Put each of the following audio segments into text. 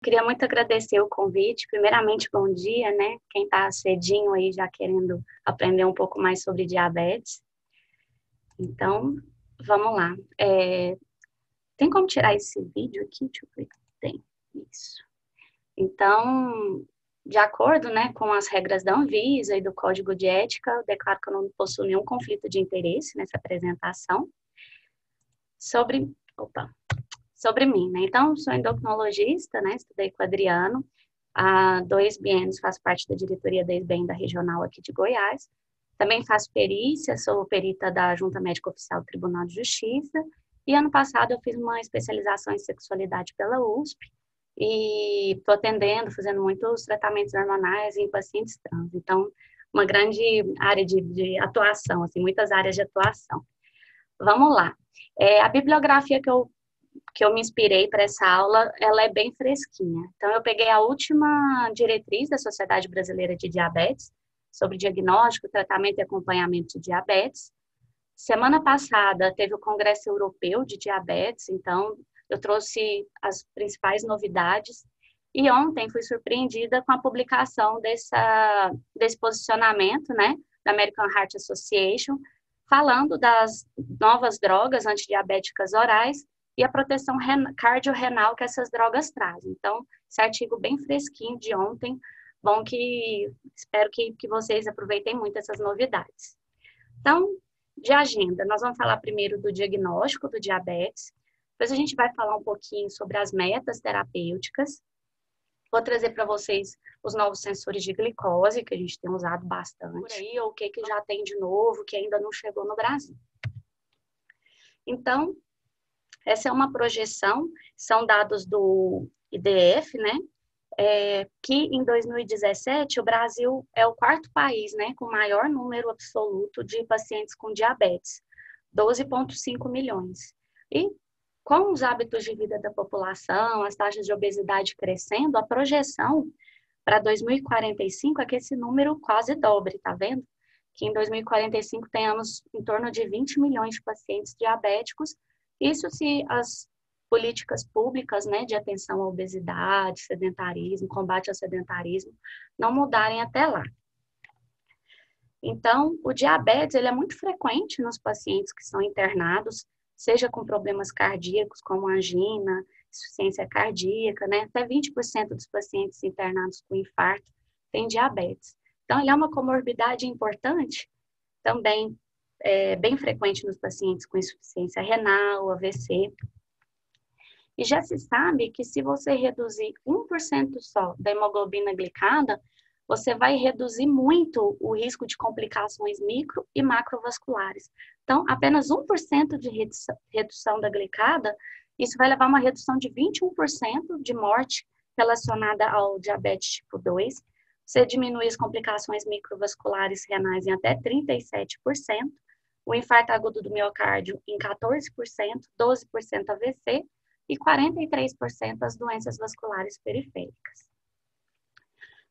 queria muito agradecer o convite. Primeiramente, bom dia, né? Quem está cedinho aí já querendo aprender um pouco mais sobre diabetes. Então, vamos lá. Tem como tirar esse vídeo aqui? Deixa eu ver. Tem. Isso. Então, de acordo, né, com as regras da Anvisa e do Código de Ética, eu declaro que eu não possuo nenhum conflito de interesse nessa apresentação. Sobre mim, né? Então, sou endocrinologista, né? Estudei com o Adriano. Há 2 biênios faço parte da diretoria da ESBEM da regional aqui de Goiás. Também faço perícia, sou perita da Junta Médica Oficial do Tribunal de Justiça. E ano passado eu fiz uma especialização em sexualidade pela USP. E estou atendendo, fazendo muitos tratamentos hormonais em pacientes trans. Então, uma grande área de atuação, assim, muitas áreas de atuação. Vamos lá. A bibliografia que eu me inspirei para essa aula, ela é bem fresquinha. Então, eu peguei a última diretriz da Sociedade Brasileira de Diabetes, sobre diagnóstico, tratamento e acompanhamento de diabetes. Semana passada, teve o Congresso Europeu de Diabetes, então, eu trouxe as principais novidades. E ontem, fui surpreendida com a publicação desse posicionamento, né, da American Heart Association, falando das novas drogas antidiabéticas orais e a proteção cardiorrenal que essas drogas trazem. Então, esse artigo bem fresquinho de ontem, espero que vocês aproveitem muito essas novidades. Então, de agenda, nós vamos falar primeiro do diagnóstico do diabetes, depois a gente vai falar um pouquinho sobre as metas terapêuticas, vou trazer para vocês os novos sensores de glicose, que a gente tem usado bastante, por aí, ou o que já tem de novo, que ainda não chegou no Brasil. Então, essa é uma projeção, são dados do IDF, né? Que em 2017 o Brasil é o 4º país, né, com maior número absoluto de pacientes com diabetes, 12,5 milhões. E com os hábitos de vida da população, as taxas de obesidade crescendo, a projeção para 2045 é que esse número quase dobre, tá vendo? Que em 2045 tenhamos em torno de 20 milhões de pacientes diabéticos, isso se as políticas públicas, né, de atenção à obesidade, sedentarismo, combate ao sedentarismo, não mudarem até lá. Então, o diabetes, ele é muito frequente nos pacientes que são internados, seja com problemas cardíacos, como angina, insuficiência cardíaca, né, até 20% dos pacientes internados com infarto têm diabetes. Então, ele é uma comorbidade importante, também bem frequente nos pacientes com insuficiência renal, AVC. E já se sabe que se você reduzir 1% só da hemoglobina glicada, você vai reduzir muito o risco de complicações micro e macrovasculares. Então, apenas 1% de redução da glicada, isso vai levar a uma redução de 21% de morte relacionada ao diabetes tipo 2. Você diminui as complicações microvasculares renais em até 37%, o infarto agudo do miocárdio em 14%, 12% AVC e 43% as doenças vasculares periféricas.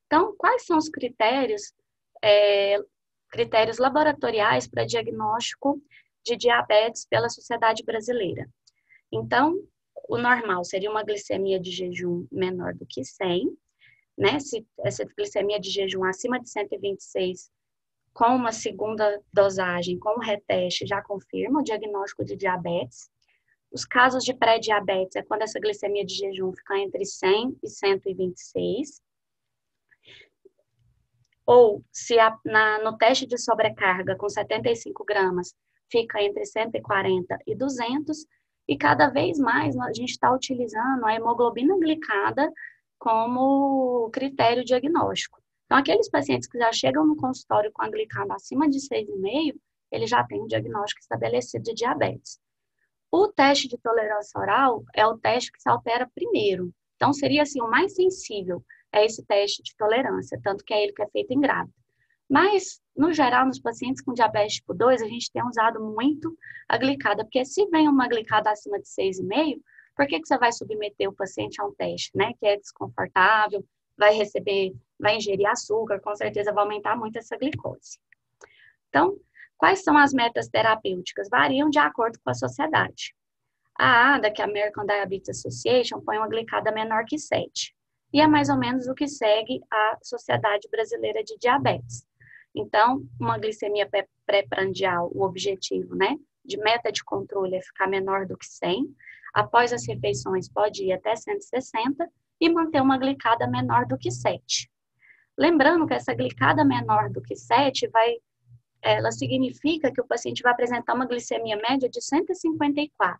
Então, quais são os critérios laboratoriais para diagnóstico de diabetes pela Sociedade Brasileira? Então, o normal seria uma glicemia de jejum menor do que 100, né? Se essa glicemia de jejum acima de 126, com uma segunda dosagem, com o reteste, já confirma o diagnóstico de diabetes. Os casos de pré-diabetes é quando essa glicemia de jejum fica entre 100 e 126. Ou se no teste de sobrecarga com 75 gramas fica entre 140 e 200. E cada vez mais a gente está utilizando a hemoglobina glicada como critério diagnóstico. Então, aqueles pacientes que já chegam no consultório com a glicada acima de 6,5, ele já tem um diagnóstico estabelecido de diabetes. O teste de tolerância oral é o teste que se altera primeiro. Então, seria assim, o mais sensível é esse teste de tolerância, tanto que é ele que é feito em grávida. Mas, no geral, nos pacientes com diabetes tipo 2, a gente tem usado muito a glicada, porque se vem uma glicada acima de 6,5, por que você vai submeter o paciente a um teste, né? Que é desconfortável, vai ingerir açúcar, com certeza vai aumentar muito essa glicose. Então, quais são as metas terapêuticas? Variam de acordo com a sociedade. A ADA, que é a American Diabetes Association, põe uma glicada menor que 7. e é mais ou menos o que segue a Sociedade Brasileira de Diabetes. Então, uma glicemia pré-prandial, o objetivo, né, de meta de controle é ficar menor do que 100, após as refeições pode ir até 160 e manter uma glicada menor do que 7. Lembrando que essa glicada menor do que 7 ela significa que o paciente vai apresentar uma glicemia média de 154.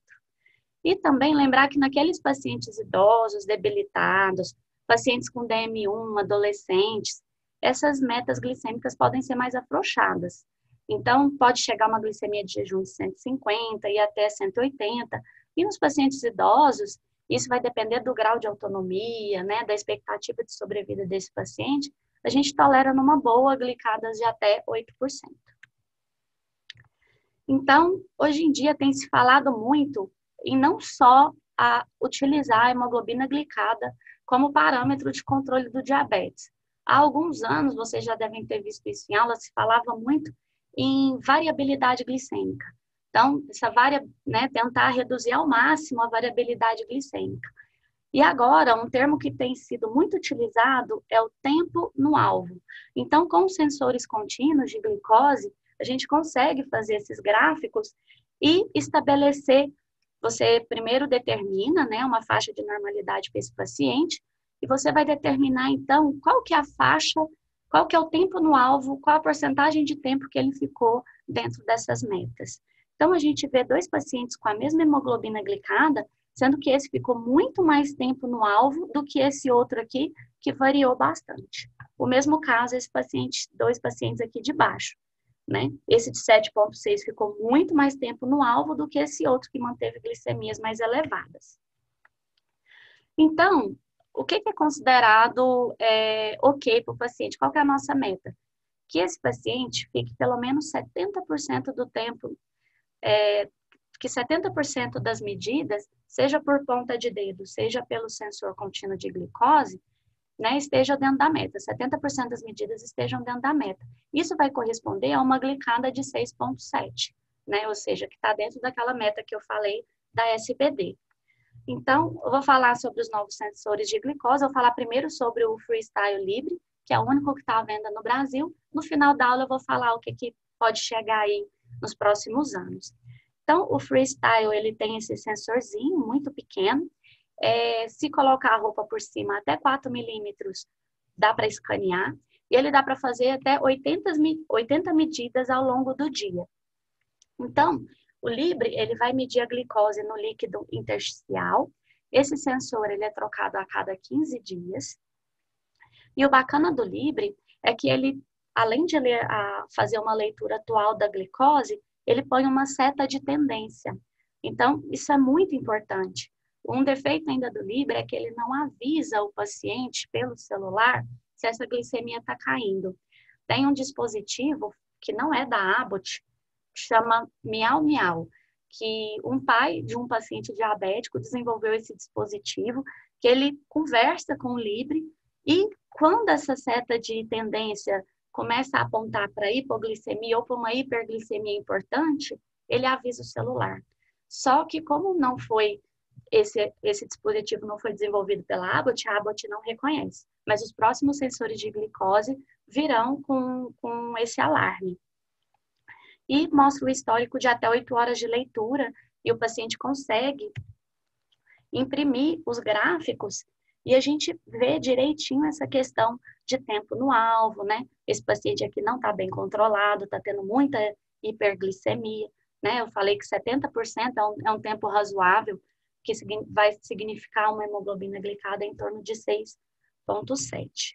E também lembrar que naqueles pacientes idosos, debilitados, pacientes com DM1, adolescentes, essas metas glicêmicas podem ser mais afrouxadas. Então, pode chegar uma glicemia de jejum de 150 e até 180. E nos pacientes idosos, isso vai depender do grau de autonomia, né, da expectativa de sobrevida desse paciente. A gente tolera numa boa glicadas de até 8%. Então, hoje em dia tem se falado muito em não só utilizar a hemoglobina glicada como parâmetro de controle do diabetes. Há alguns anos, vocês já devem ter visto isso em aula, se falava muito em variabilidade glicêmica. Então, tentar reduzir ao máximo a variabilidade glicêmica. E agora, um termo que tem sido muito utilizado é o tempo no alvo. Então, com sensores contínuos de glicose, a gente consegue fazer esses gráficos e estabelecer, você primeiro determina, né, uma faixa de normalidade para esse paciente, e você vai determinar, então, qual que é a faixa, qual que é o tempo no alvo, qual a porcentagem de tempo que ele ficou dentro dessas metas. Então, a gente vê 2 pacientes com a mesma hemoglobina glicada, sendo que esse ficou muito mais tempo no alvo do que esse outro aqui, que variou bastante. O mesmo caso, 2 pacientes aqui de baixo, né? Esse de 7,6 ficou muito mais tempo no alvo do que esse outro que manteve glicemias mais elevadas. Então, o que é considerado ok para o paciente? Qual que é a nossa meta? Que esse paciente fique pelo menos 70% do tempo, que 70% das medidas, seja por ponta de dedo, seja pelo sensor contínuo de glicose, né, esteja dentro da meta. 70% das medidas estejam dentro da meta. Isso vai corresponder a uma glicada de 6,7, né, ou seja, que está dentro daquela meta que eu falei da SBD. Então, eu vou falar sobre os novos sensores de glicose, eu vou falar primeiro sobre o Freestyle Libre, que é o único que está à venda no Brasil. No final da aula eu vou falar o que pode chegar aí nos próximos anos. Então, o Freestyle, ele tem esse sensorzinho muito pequeno. Se colocar a roupa por cima até 4 milímetros, dá para escanear. E ele dá para fazer até 80 medidas ao longo do dia. Então, o Libre, ele vai medir a glicose no líquido intersticial. Esse sensor, ele é trocado a cada 15 dias. E o bacana do Libre é que ele, além de fazer uma leitura atual da glicose, ele põe uma seta de tendência. Então, isso é muito importante. Um defeito ainda do Libre é que ele não avisa o paciente pelo celular se essa glicemia está caindo. Tem um dispositivo que não é da Abbott, que chama Miau Miau, que um pai de um paciente diabético desenvolveu esse dispositivo, que ele conversa com o Libre e quando essa seta de tendência começa a apontar para hipoglicemia ou para uma hiperglicemia importante, ele avisa o celular. Só que como não foi esse dispositivo não foi desenvolvido pela Abbott, a Abbott não reconhece. Mas os próximos sensores de glicose virão com esse alarme. E mostra o histórico de até 8 horas de leitura e o paciente consegue imprimir os gráficos e a gente vê direitinho essa questão de tempo no alvo, né? Esse paciente aqui não está bem controlado, está tendo muita hiperglicemia, né? Eu falei que 70% é um tempo razoável, que vai significar uma hemoglobina glicada em torno de 6,7.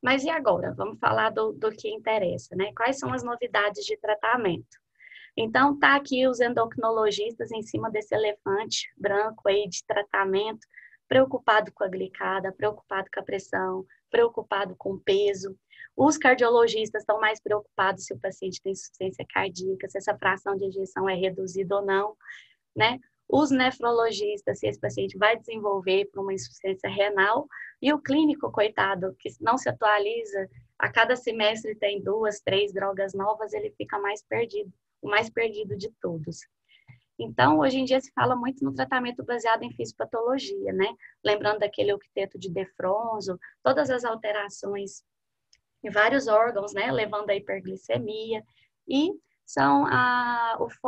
Mas e agora? Vamos falar do que interessa, né? Quais são as novidades de tratamento? Então, tá aqui os endocrinologistas em cima desse elefante branco aí de tratamento, preocupado com a glicada, preocupado com a pressão, preocupado com o peso. Os cardiologistas estão mais preocupados se o paciente tem insuficiência cardíaca, se essa fração de ejeção é reduzida ou não, né? Os nefrologistas, se esse paciente vai desenvolver por uma insuficiência renal, e o clínico, coitado, que não se atualiza, a cada semestre tem 2, 3 drogas novas, ele fica mais perdido, o mais perdido de todos. Então, hoje em dia se fala muito no tratamento baseado em fisiopatologia, né? Lembrando daquele octeto de Defronzo, todas as alterações em vários órgãos, né? Levando à hiperglicemia. E são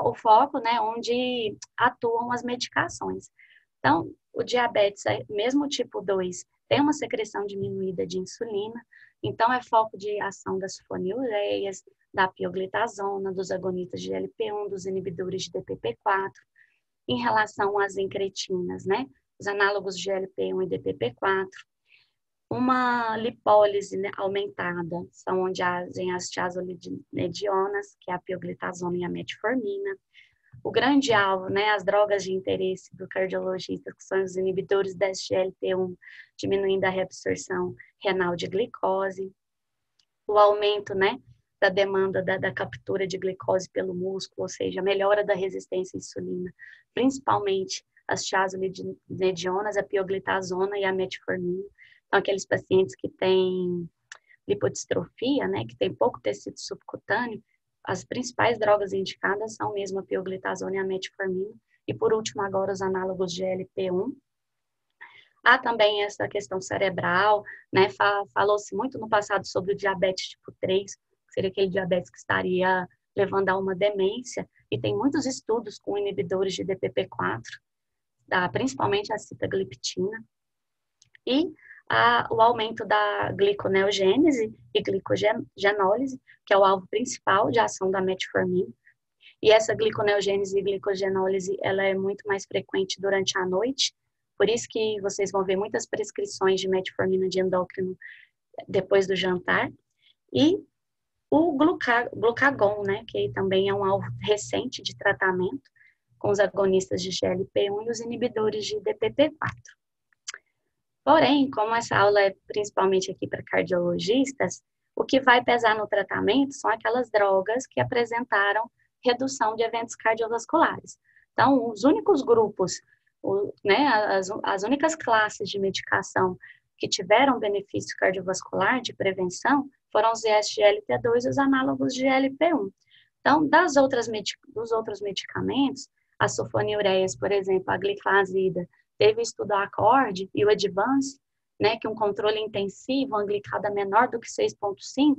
o foco, né? Onde atuam as medicações. Então, o diabetes, mesmo tipo 2, tem uma secreção diminuída de insulina, então é foco de ação das sulfonilureias, da pioglitazona, dos agonistas de GLP-1, dos inibidores de DPP-4, em relação às incretinas, né? Os análogos de GLP-1 e DPP-4. Uma lipólise, né, aumentada, são onde agem as tiazolidinedionas, que é a pioglitazona e a metformina. O grande alvo, né, as drogas de interesse do cardiologista, que são os inibidores da SGLT1, diminuindo a reabsorção renal de glicose, o aumento, né, da demanda da captura de glicose pelo músculo, ou seja, a melhora da resistência à insulina, principalmente as tiazolidinedionas, a pioglitazona e a metformina. Então, aqueles pacientes que têm lipodistrofia, né, que tem pouco tecido subcutâneo, as principais drogas indicadas são mesmo a pioglitazona e a metformina. E por último, agora os análogos de GLP-1. Há também essa questão cerebral, né? Falou-se muito no passado sobre o diabetes tipo 3, que seria aquele diabetes que estaria levando a uma demência, e tem muitos estudos com inibidores de DPP-4, principalmente a sitagliptina. E o aumento da gliconeogênese e glicogenólise, que é o alvo principal de ação da metformina. E essa gliconeogênese e glicogenólise, ela é muito mais frequente durante a noite, por isso que vocês vão ver muitas prescrições de metformina de endócrino depois do jantar. E o glucagon, né, que também é um alvo recente de tratamento, com os agonistas de GLP-1 e os inibidores de DPP-4. Porém, como essa aula é principalmente aqui para cardiologistas, o que vai pesar no tratamento são aquelas drogas que apresentaram redução de eventos cardiovasculares. Então, os únicos grupos, né, as únicas classes de medicação que tiveram benefício cardiovascular de prevenção foram os SGLT2 e os análogos de GLP-1. Então, dos outros medicamentos, as sulfonilureias, por exemplo, a gliclazida, teve o estudo ACCORD e o ADVANCE, né, que um controle intensivo, uma glicada menor do que 6,5,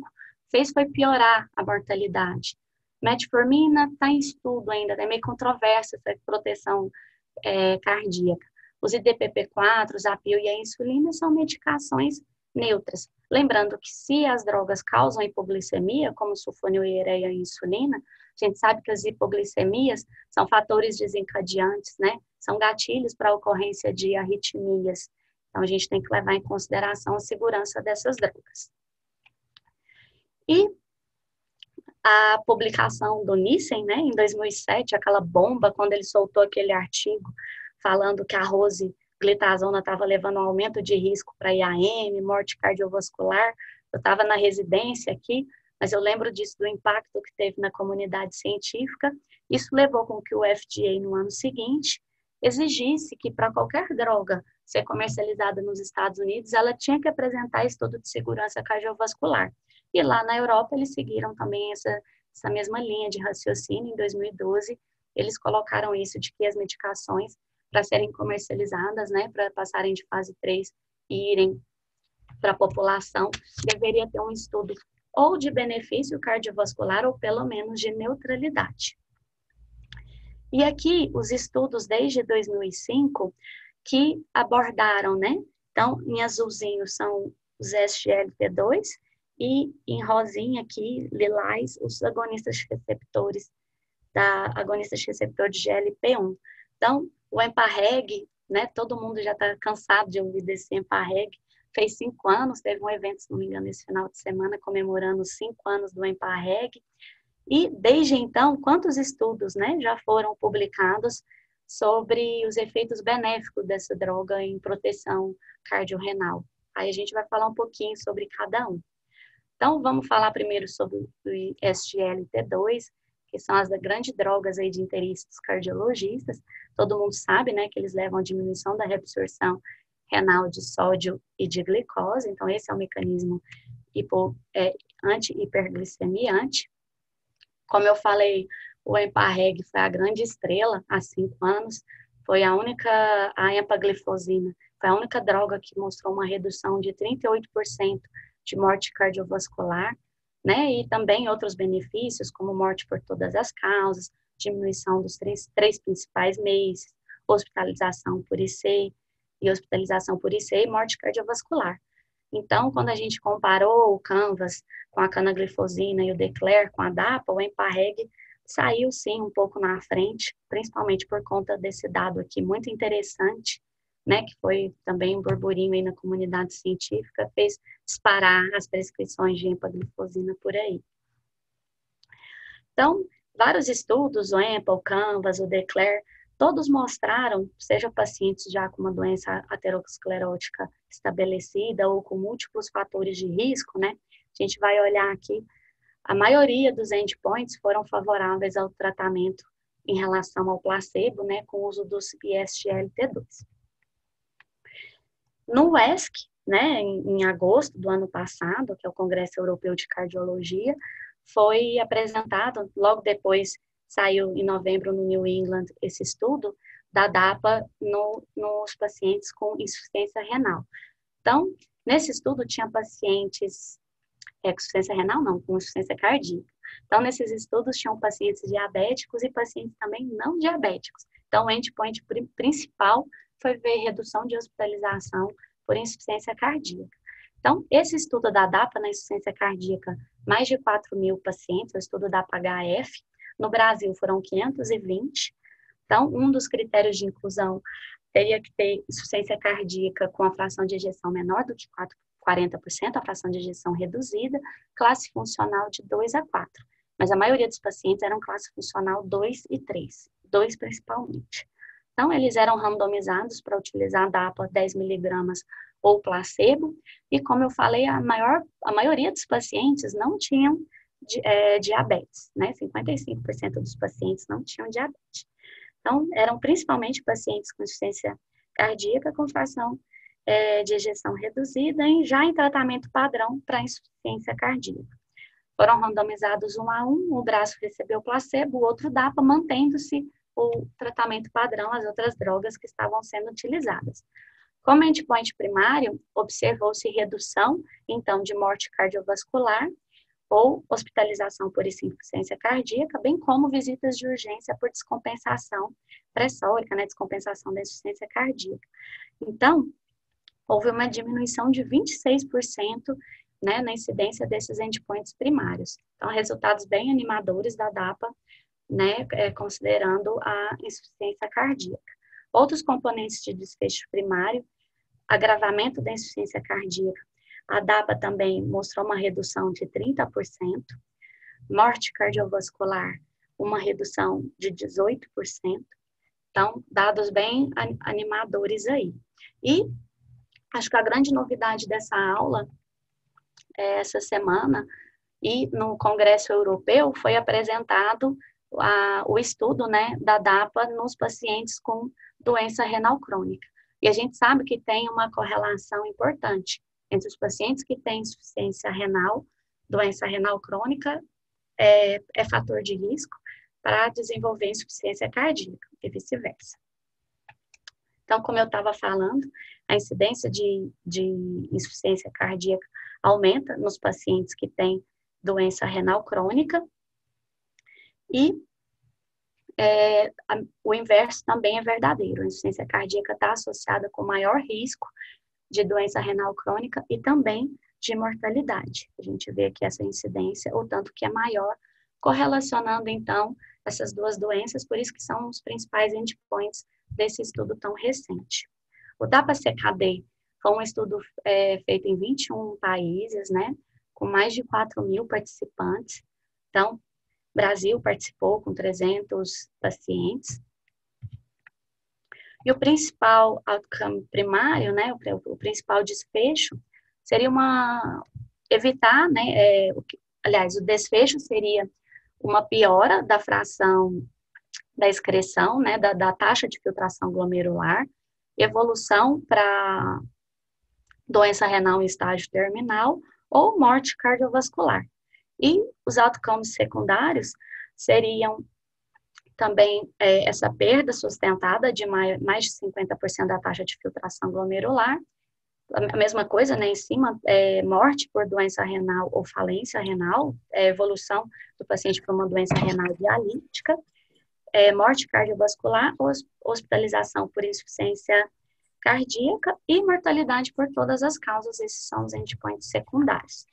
foi piorar a mortalidade. Metformina está em estudo ainda, é meio controversa essa proteção cardíaca. Os IDPP-4, os apio e a insulina são medicações neutras. Lembrando que se as drogas causam hipoglicemia, como sulfonilureia e a insulina, a gente sabe que as hipoglicemias são fatores desencadeantes, né? São gatilhos para a ocorrência de arritmias. Então, a gente tem que levar em consideração a segurança dessas drogas. E a publicação do Nissen, né, em 2007, aquela bomba, quando ele soltou aquele artigo falando que a rosiglitazona estava levando a um aumento de risco para IAM, morte cardiovascular. Eu estava na residência aqui, mas eu lembro disso, do impacto que teve na comunidade científica. Isso levou com que o FDA, no ano seguinte, exigisse que para qualquer droga ser comercializada nos Estados Unidos, ela tinha que apresentar estudo de segurança cardiovascular. E lá na Europa, eles seguiram também essa mesma linha de raciocínio. Em 2012, eles colocaram isso de que as medicações, para serem comercializadas, né, para passarem de fase 3 e irem para a população, deveria ter um estudo ou de benefício cardiovascular ou pelo menos de neutralidade. E aqui, os estudos desde 2005 que abordaram, né? Então, em azulzinho são os SGLT2 e em rosinha aqui, lilás, os agonistas receptores, agonistas receptor de GLP-1. Então, o EMPA-REG, né? Todo mundo já está cansado de ouvir desse EMPA-REG. Fez 5 anos, teve um evento, se não me engano, esse final de semana, comemorando os 5 anos do EMPA-REG. E, desde então, quantos estudos, né, já foram publicados sobre os efeitos benéficos dessa droga em proteção cardiorrenal? Aí a gente vai falar um pouquinho sobre cada um. Então, vamos falar primeiro sobre o SGLT2, que são as grandes drogas aí de interesse dos cardiologistas. Todo mundo sabe, né, que eles levam à diminuição da reabsorção renal de sódio e de glicose. Então, esse é o mecanismo anti-hiperglicemiante. Como eu falei, o Emparreg foi a grande estrela há 5 anos, a empaglifosina, foi a única droga que mostrou uma redução de 38% de morte cardiovascular, né? E também outros benefícios, como morte por todas as causas, diminuição dos três principais meios, hospitalização por IC e morte cardiovascular. Então, quando a gente comparou o Canvas com a canaglifosina e o Declare com a DAPA, o Emparreg saiu sim um pouco na frente, principalmente por conta desse dado aqui muito interessante, né, que foi também um burburinho aí na comunidade científica, fez disparar as prescrições de empaglifosina por aí. Então, vários estudos, o EMPA, o Canvas, o Declare, todos mostraram, seja pacientes já com uma doença aterosclerótica estabelecida ou com múltiplos fatores de risco, né? A gente vai olhar aqui, a maioria dos endpoints foram favoráveis ao tratamento em relação ao placebo, né, com o uso dos ISGLT2. No WESC, né, em agosto do ano passado, que é o Congresso Europeu de Cardiologia, foi apresentado, logo depois saiu em novembro no New England esse estudo da DAPA nos pacientes com insuficiência renal. Então, nesse estudo tinha pacientes, com insuficiência renal não, com insuficiência cardíaca. Então, nesses estudos tinham pacientes diabéticos e pacientes também não diabéticos. Então, o endpoint principal foi ver redução de hospitalização por insuficiência cardíaca. Então, esse estudo da DAPA na insuficiência cardíaca, mais de 4.000 pacientes, o estudo da DAPA-HF, no Brasil foram 520. Então, um dos critérios de inclusão teria que ter insuficiência cardíaca com a fração de ejeção menor do que 40%, a fração de ejeção reduzida, classe funcional de 2 a 4. Mas a maioria dos pacientes eram classe funcional 2 e 3, 2 principalmente. Então, eles eram randomizados para utilizar a DAPA 10 miligramas ou placebo, e como eu falei, a maioria dos pacientes não tinham diabetes, né? 55% dos pacientes não tinham diabetes. Então, eram principalmente pacientes com insuficiência cardíaca com fração de ejeção reduzida, já em tratamento padrão para insuficiência cardíaca. Foram randomizados 1 a 1, o braço recebeu placebo, o outro DAPA, mantendo-se o tratamento padrão, as outras drogas que estavam sendo utilizadas. Como endpoint primário, observou-se redução, então, de morte cardiovascular ou hospitalização por insuficiência cardíaca, bem como visitas de urgência por descompensação pressórica, né, descompensação da insuficiência cardíaca. Então, houve uma diminuição de 26%, né, na incidência desses endpoints primários. Então, resultados bem animadores da DAPA, né, considerando a insuficiência cardíaca. Outros componentes de desfecho primário, agravamento da insuficiência cardíaca. A DAPA também mostrou uma redução de 30%, morte cardiovascular, uma redução de 18%. Então, dados bem animadores aí. E acho que a grande novidade dessa aula, essa semana, e no Congresso Europeu, foi apresentado o estudo, né, da DAPA nos pacientes com doença renal crônica. E a gente sabe que tem uma correlação importante entre os pacientes que têm insuficiência renal, doença renal crônica, é fator de risco para desenvolver insuficiência cardíaca e vice-versa. Então, como eu estava falando, a incidência de insuficiência cardíaca aumenta nos pacientes que têm doença renal crônica e o inverso também é verdadeiro. A insuficiência cardíaca está associada com maior risco de doença renal crônica e também de mortalidade. A gente vê aqui essa incidência, o tanto que é maior, correlacionando, então, essas duas doenças, por isso que são os principais endpoints desse estudo tão recente. O DAPA-CKD foi um estudo feito em 21 países, né, com mais de 4.000 participantes. Então, Brasil participou com 300 pacientes. E o principal outcome primário, né, o principal desfecho, seria evitar, né, o desfecho seria uma piora da fração da excreção, né, da taxa de filtração glomerular, evolução para doença renal em estágio terminal ou morte cardiovascular. E os outcomes secundários seriam Também essa perda sustentada de mais de 50% da taxa de filtração glomerular. A mesma coisa, né, em cima, morte por doença renal ou falência renal, evolução do paciente para uma doença renal dialítica, morte cardiovascular, hospitalização por insuficiência cardíaca e mortalidade por todas as causas. Esses são os endpoints secundários.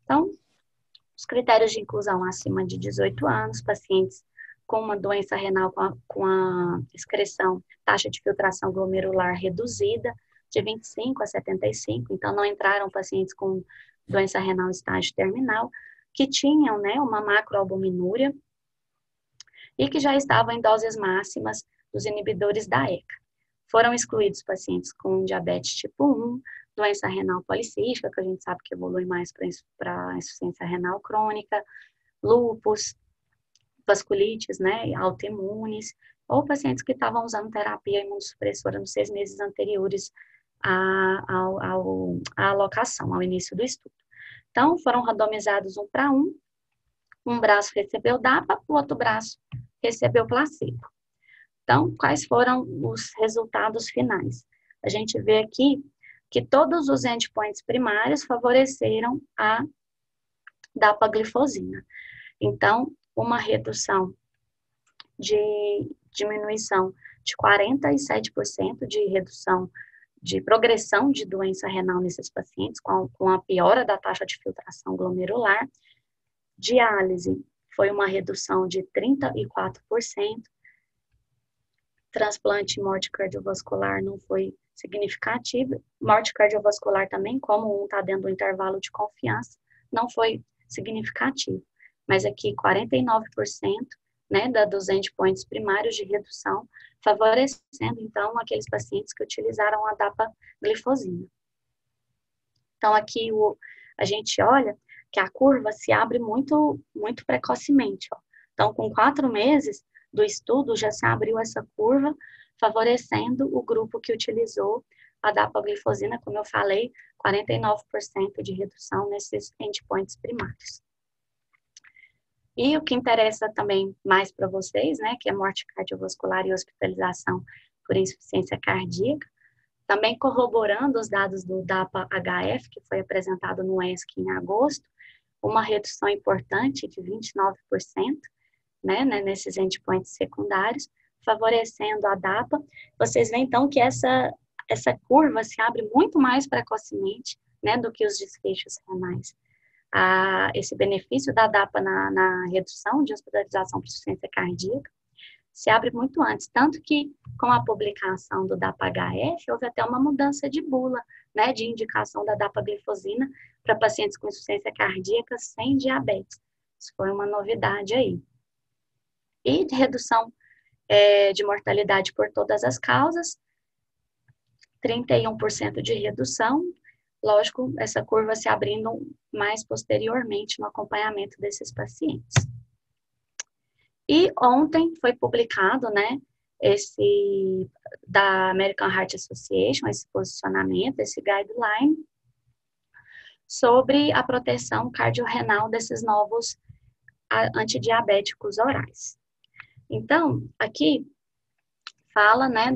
Então, os critérios de inclusão acima de 18 anos, pacientes com uma doença renal com a excreção, taxa de filtração glomerular reduzida, de 25 a 75, então não entraram pacientes com doença renal estágio terminal, que tinham, né, uma macroalbuminúria e que já estavam em doses máximas dos inibidores da ECA. Foram excluídos pacientes com diabetes tipo 1, doença renal policística, que a gente sabe que evolui mais para insuficiência renal crônica, lúpus, vasculites, né, autoimunes, ou pacientes que estavam usando terapia imunossupressora nos 6 meses anteriores à alocação, ao início do estudo. Então, foram randomizados 1 para 1, um braço recebeu DAPA, o outro braço recebeu placebo. Então, quais foram os resultados finais? A gente vê aqui que todos os endpoints primários favoreceram a dapaglifosina. Então, uma redução de diminuição de 47% de redução de progressão de doença renal nesses pacientes, com a piora da taxa de filtração glomerular. Diálise foi uma redução de 34%. Transplante e morte cardiovascular não foi significativo. Morte cardiovascular também, como está dentro do intervalo de confiança, não foi significativo. Mas aqui 49%, né, dos endpoints primários de redução, favorecendo, então, aqueles pacientes que utilizaram a dapaglifosina. Então, aqui a gente olha que a curva se abre muito, muito precocemente. Ó. Então, com 4 meses do estudo, já se abriu essa curva, favorecendo o grupo que utilizou a dapaglifosina, como eu falei, 49% de redução nesses endpoints primários. E o que interessa também mais para vocês, né, que é morte cardiovascular e hospitalização por insuficiência cardíaca, também corroborando os dados do DAPA-HF, que foi apresentado no ESC em agosto, uma redução importante de 29%, né, nesses endpoints secundários, favorecendo a DAPA. Vocês veem, então, que essa curva se abre muito mais precocemente, né, do que os desfechos renais. Esse benefício da DAPA na redução de hospitalização por insuficiência cardíaca se abre muito antes, tanto que com a publicação do DAPA-HF, houve até uma mudança de bula, né, de indicação da dapaglifosina para pacientes com insuficiência cardíaca sem diabetes. Isso foi uma novidade aí. E de redução de mortalidade por todas as causas, 31% de redução, lógico, essa curva se abrindo mais posteriormente no acompanhamento desses pacientes. E ontem foi publicado, né, da American Heart Association, esse posicionamento, esse guideline, sobre a proteção cardiorrenal desses novos antidiabéticos orais. Então, aqui fala, né,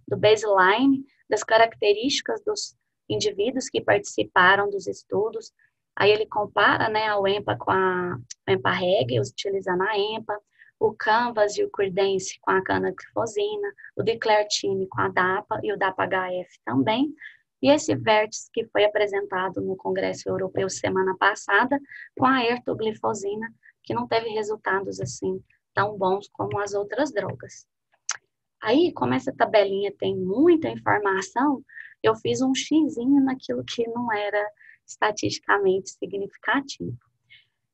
do baseline, das características dos indivíduos que participaram dos estudos. Aí ele compara, né, a EMPA com a EMPA-REG, utilizando a EMPA, o Canvas e o Credense com a canaglifosina, o DECLARE-TIME com a DAPA e o DAPA-HF também. E esse vértice que foi apresentado no Congresso Europeu semana passada com a ertoglifosina, que não teve resultados assim tão bons como as outras drogas. Aí, como essa tabelinha tem muita informação, eu fiz um xizinho naquilo que não era estatisticamente significativo.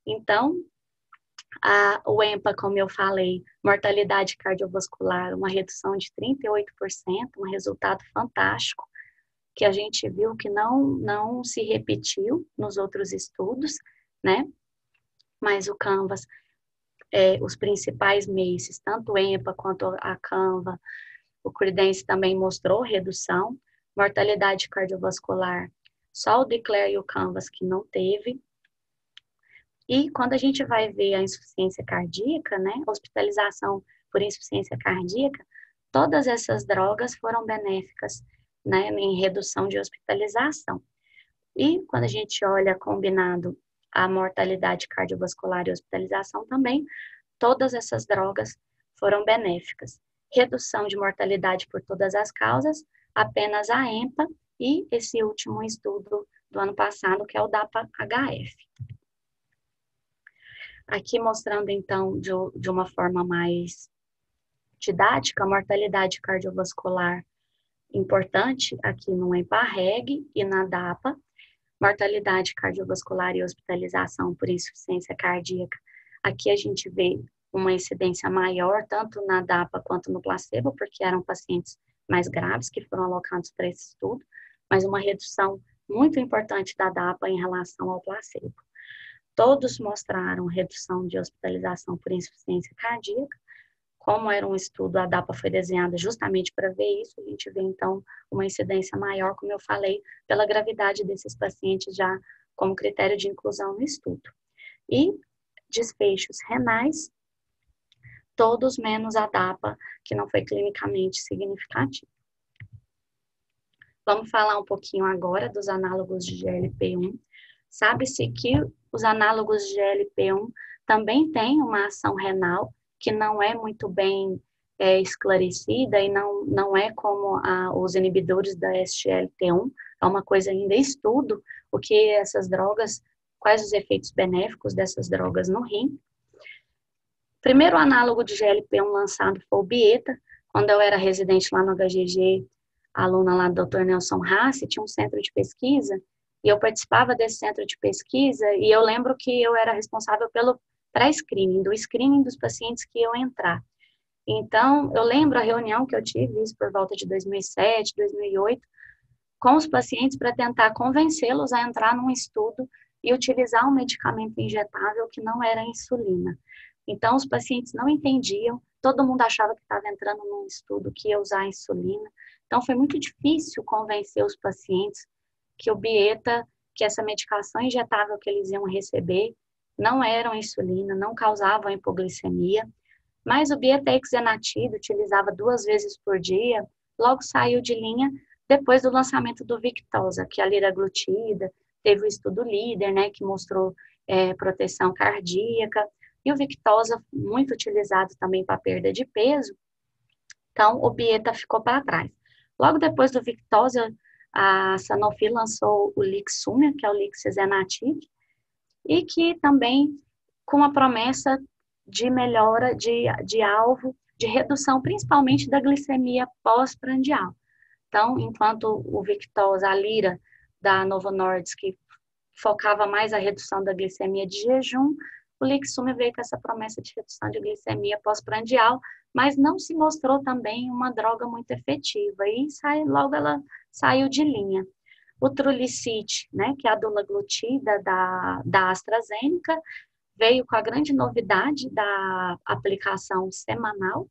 Então, o EMPA, como eu falei, mortalidade cardiovascular, uma redução de 38%, um resultado fantástico, que a gente viu que não se repetiu nos outros estudos, né? Mas o Canvas, os principais MACEs, tanto o EMPA quanto a Canva, o Credense também mostrou redução, mortalidade cardiovascular, só o DECLARE e o Canvas que não teve, E quando a gente vai ver a insuficiência cardíaca, né, hospitalização por insuficiência cardíaca, todas essas drogas foram benéficas, né, em redução de hospitalização. E quando a gente olha combinado a mortalidade cardiovascular e hospitalização também, todas essas drogas foram benéficas. Redução de mortalidade por todas as causas, apenas a EMPA e esse último estudo do ano passado, que é o DAPA-HF. Aqui mostrando, então, de uma forma mais didática, a mortalidade cardiovascular importante aqui no EMPA-REG e na DAPA, mortalidade cardiovascular e hospitalização por insuficiência cardíaca. Aqui a gente vê uma incidência maior, tanto na DAPA quanto no placebo, porque eram pacientes mais graves que foram alocados para esse estudo, mas uma redução muito importante da DAPA em relação ao placebo. Todos mostraram redução de hospitalização por insuficiência cardíaca. Como era um estudo, a DAPA foi desenhada justamente para ver isso. A gente vê, então, uma incidência maior, como eu falei, pela gravidade desses pacientes já como critério de inclusão no estudo. E desfechos renais, todos menos a DAPA, que não foi clinicamente significativo. Vamos falar um pouquinho agora dos análogos de GLP-1. Sabe-se que os análogos de GLP-1 também têm uma ação renal que não é muito bem esclarecida e não é como os inibidores da SGLT1, é uma coisa ainda em estudo, o que essas drogas, quais os efeitos benéficos dessas drogas no rim. Primeiro análogo de GLP-1 lançado foi o Bieta, quando eu era residente lá no HGG, aluna lá do Dr. Nelson Hassi, tinha um centro de pesquisa, e eu participava desse centro de pesquisa, e eu lembro que eu era responsável pelo pré-screening, do screening dos pacientes que iam entrar. Então, eu lembro a reunião que eu tive, isso por volta de 2007, 2008, com os pacientes para tentar convencê-los a entrar num estudo e utilizar um medicamento injetável que não era insulina. Então, os pacientes não entendiam, todo mundo achava que estava entrando num estudo que ia usar insulina. Então, foi muito difícil convencer os pacientes que o Bieta, que essa medicação injetável que eles iam receber, não eram insulina, não causavam hipoglicemia, mas o Bieta-Exenatide, utilizava 2 vezes por dia, logo saiu de linha depois do lançamento do Victoza, que é a liraglutida, teve o estudo líder, né, que mostrou proteção cardíaca, e o Victoza, muito utilizado também para perda de peso, então o Bieta ficou para trás. Logo depois do Victoza, a Sanofi lançou o Lixumia, que é o Lixezenatide, e que também com a promessa de melhora de alvo, de redução principalmente da glicemia pós-prandial. Então, enquanto o Victoza, a Lira da Novo Nordisk, focava mais a redução da glicemia de jejum, o Lixumia veio com essa promessa de redução de glicemia pós-prandial, mas não se mostrou também uma droga muito efetiva, e logo ela saiu de linha. O Trulicity, né, que é a dulaglutida da AstraZeneca, veio com a grande novidade da aplicação semanal.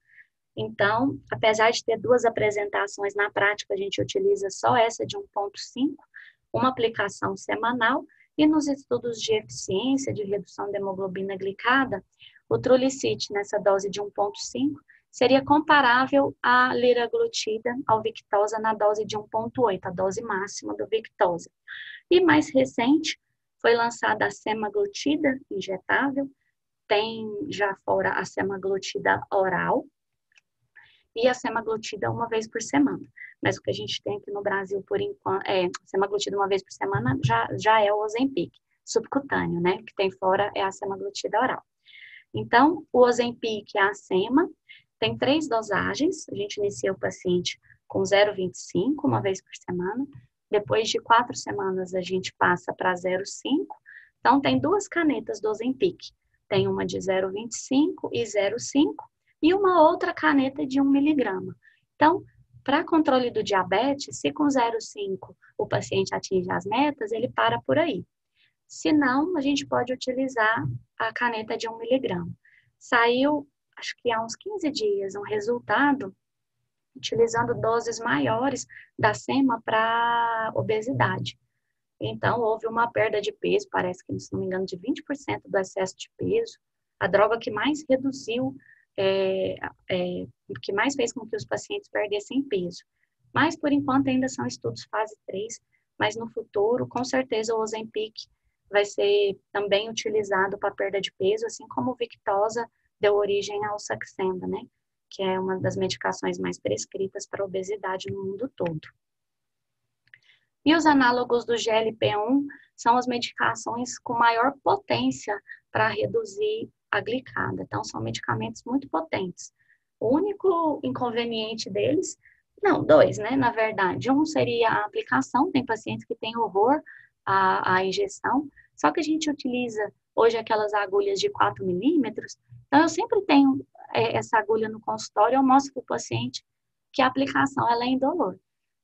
Então, apesar de ter 2 apresentações, na prática a gente utiliza só essa de 1,5, uma aplicação semanal, e nos estudos de eficiência, de redução da hemoglobina glicada, o Trulicity nessa dose de 1,5 seria comparável à liraglutida, ao Victoza na dose de 1,8, a dose máxima do Victoza. E mais recente, foi lançada a semaglutida injetável, tem já fora a semaglutida oral e a semaglutida 1 vez por semana. Mas o que a gente tem aqui no Brasil, por enquanto, semaglutida 1 vez por semana já é o Ozempic, subcutâneo, né? O que tem fora é a semaglutida oral. Então, o Ozempic, a sema, tem 3 dosagens. A gente inicia o paciente com 0,25, 1 vez por semana. Depois de 4 semanas, a gente passa para 0,5. Então, tem 2 canetas do Ozempic. Tem uma de 0,25 e 0,5 e uma outra caneta de 1 miligrama. Então, para controle do diabetes, se com 0,5 o paciente atinge as metas, ele para por aí. Se não, a gente pode utilizar a caneta de 1 miligrama. Saiu, acho que há uns 15 dias, um resultado utilizando doses maiores da sema para obesidade. Então, houve uma perda de peso, parece que, se não me engano, de 20% do excesso de peso. A droga que mais reduziu, que mais fez com que os pacientes perdessem peso. Mas, por enquanto, ainda são estudos fase 3, mas no futuro, com certeza, o Ozempic vai ser também utilizado para perda de peso, assim como o Victoza deu origem ao Saxenda, né? Que é uma das medicações mais prescritas para obesidade no mundo todo. E os análogos do GLP-1 são as medicações com maior potência para reduzir a glicada. Então, são medicamentos muito potentes. O único inconveniente deles, não, dois, né, na verdade. Um seria a aplicação, tem pacientes que têm horror à injeção, só que a gente utiliza hoje aquelas agulhas de 4 milímetros, então eu sempre tenho essa agulha no consultório, eu mostro para o paciente que a aplicação ela é indolor.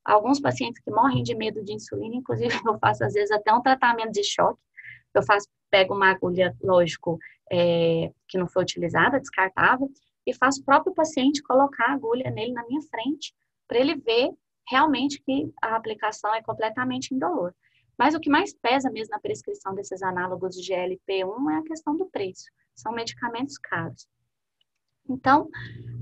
Alguns pacientes que morrem de medo de insulina, inclusive eu faço às vezes até um tratamento de choque. Pego uma agulha, lógico, que não foi utilizada, descartável, e faço o próprio paciente colocar a agulha nele na minha frente, para ele ver realmente que a aplicação é completamente indolor. Mas o que mais pesa mesmo na prescrição desses análogos de GLP-1 é a questão do preço. São medicamentos caros. Então,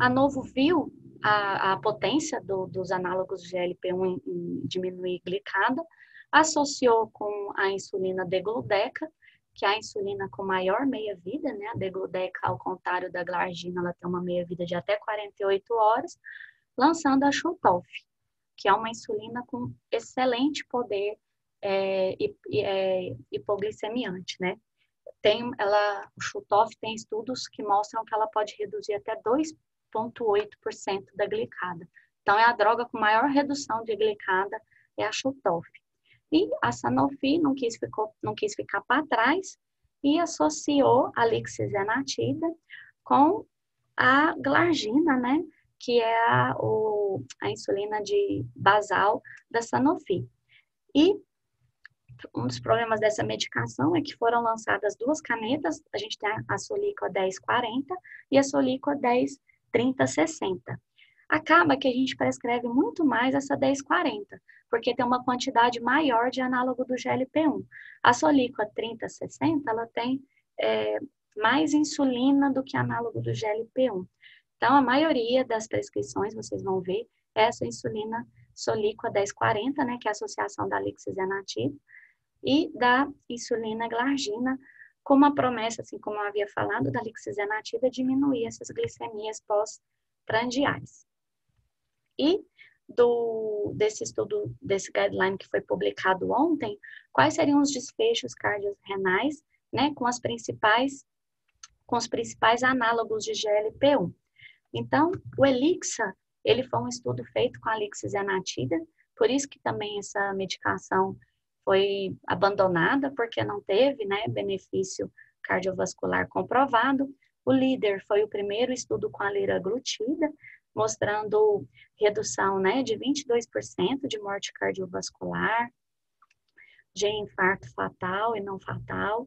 a Novo viu a potência dos análogos de GLP-1 em diminuir glicada, associou com a insulina degludec, que é a insulina com maior meia-vida, né? A degludec, ao contrário da glargina, ela tem uma meia-vida de até 48 horas, lançando a Shutoff, que é uma insulina com excelente poder hipoglicemiante, né? O Shutoff tem estudos que mostram que ela pode reduzir até 2,8% da glicada. Então, é a droga com maior redução de glicada, é a Shutoff. E a Sanofi não quis ficar para trás e associou a lixisenatida com a glargina, né? Que é a insulina basal da Sanofi. E um dos problemas dessa medicação é que foram lançadas duas canetas, a gente tem a Soliqua 1040 e a Soliqua 103060. Acaba que a gente prescreve muito mais essa 1040, porque tem uma quantidade maior de análogo do GLP-1. A Soliqua 3060, ela tem mais insulina do que análogo do GLP-1. Então, a maioria das prescrições, vocês vão ver, é essa insulina Soliqua 1040, né, que é a associação da lixisenatida, e da insulina glargina, com uma promessa, assim como eu havia falado, da lixisenatida, diminuir essas glicemias pós-prandiais. E desse estudo, desse guideline que foi publicado ontem, quais seriam os desfechos cardiorrenais, né, com os principais análogos de GLP-1. Então, o ELIXA, ele foi um estudo feito com a lixisenatida, por isso que também essa medicação foi abandonada, porque não teve, né, benefício cardiovascular comprovado. O LEADER foi o primeiro estudo com a liraglutida, mostrando redução, né, de 22% de morte cardiovascular, de infarto fatal e não fatal,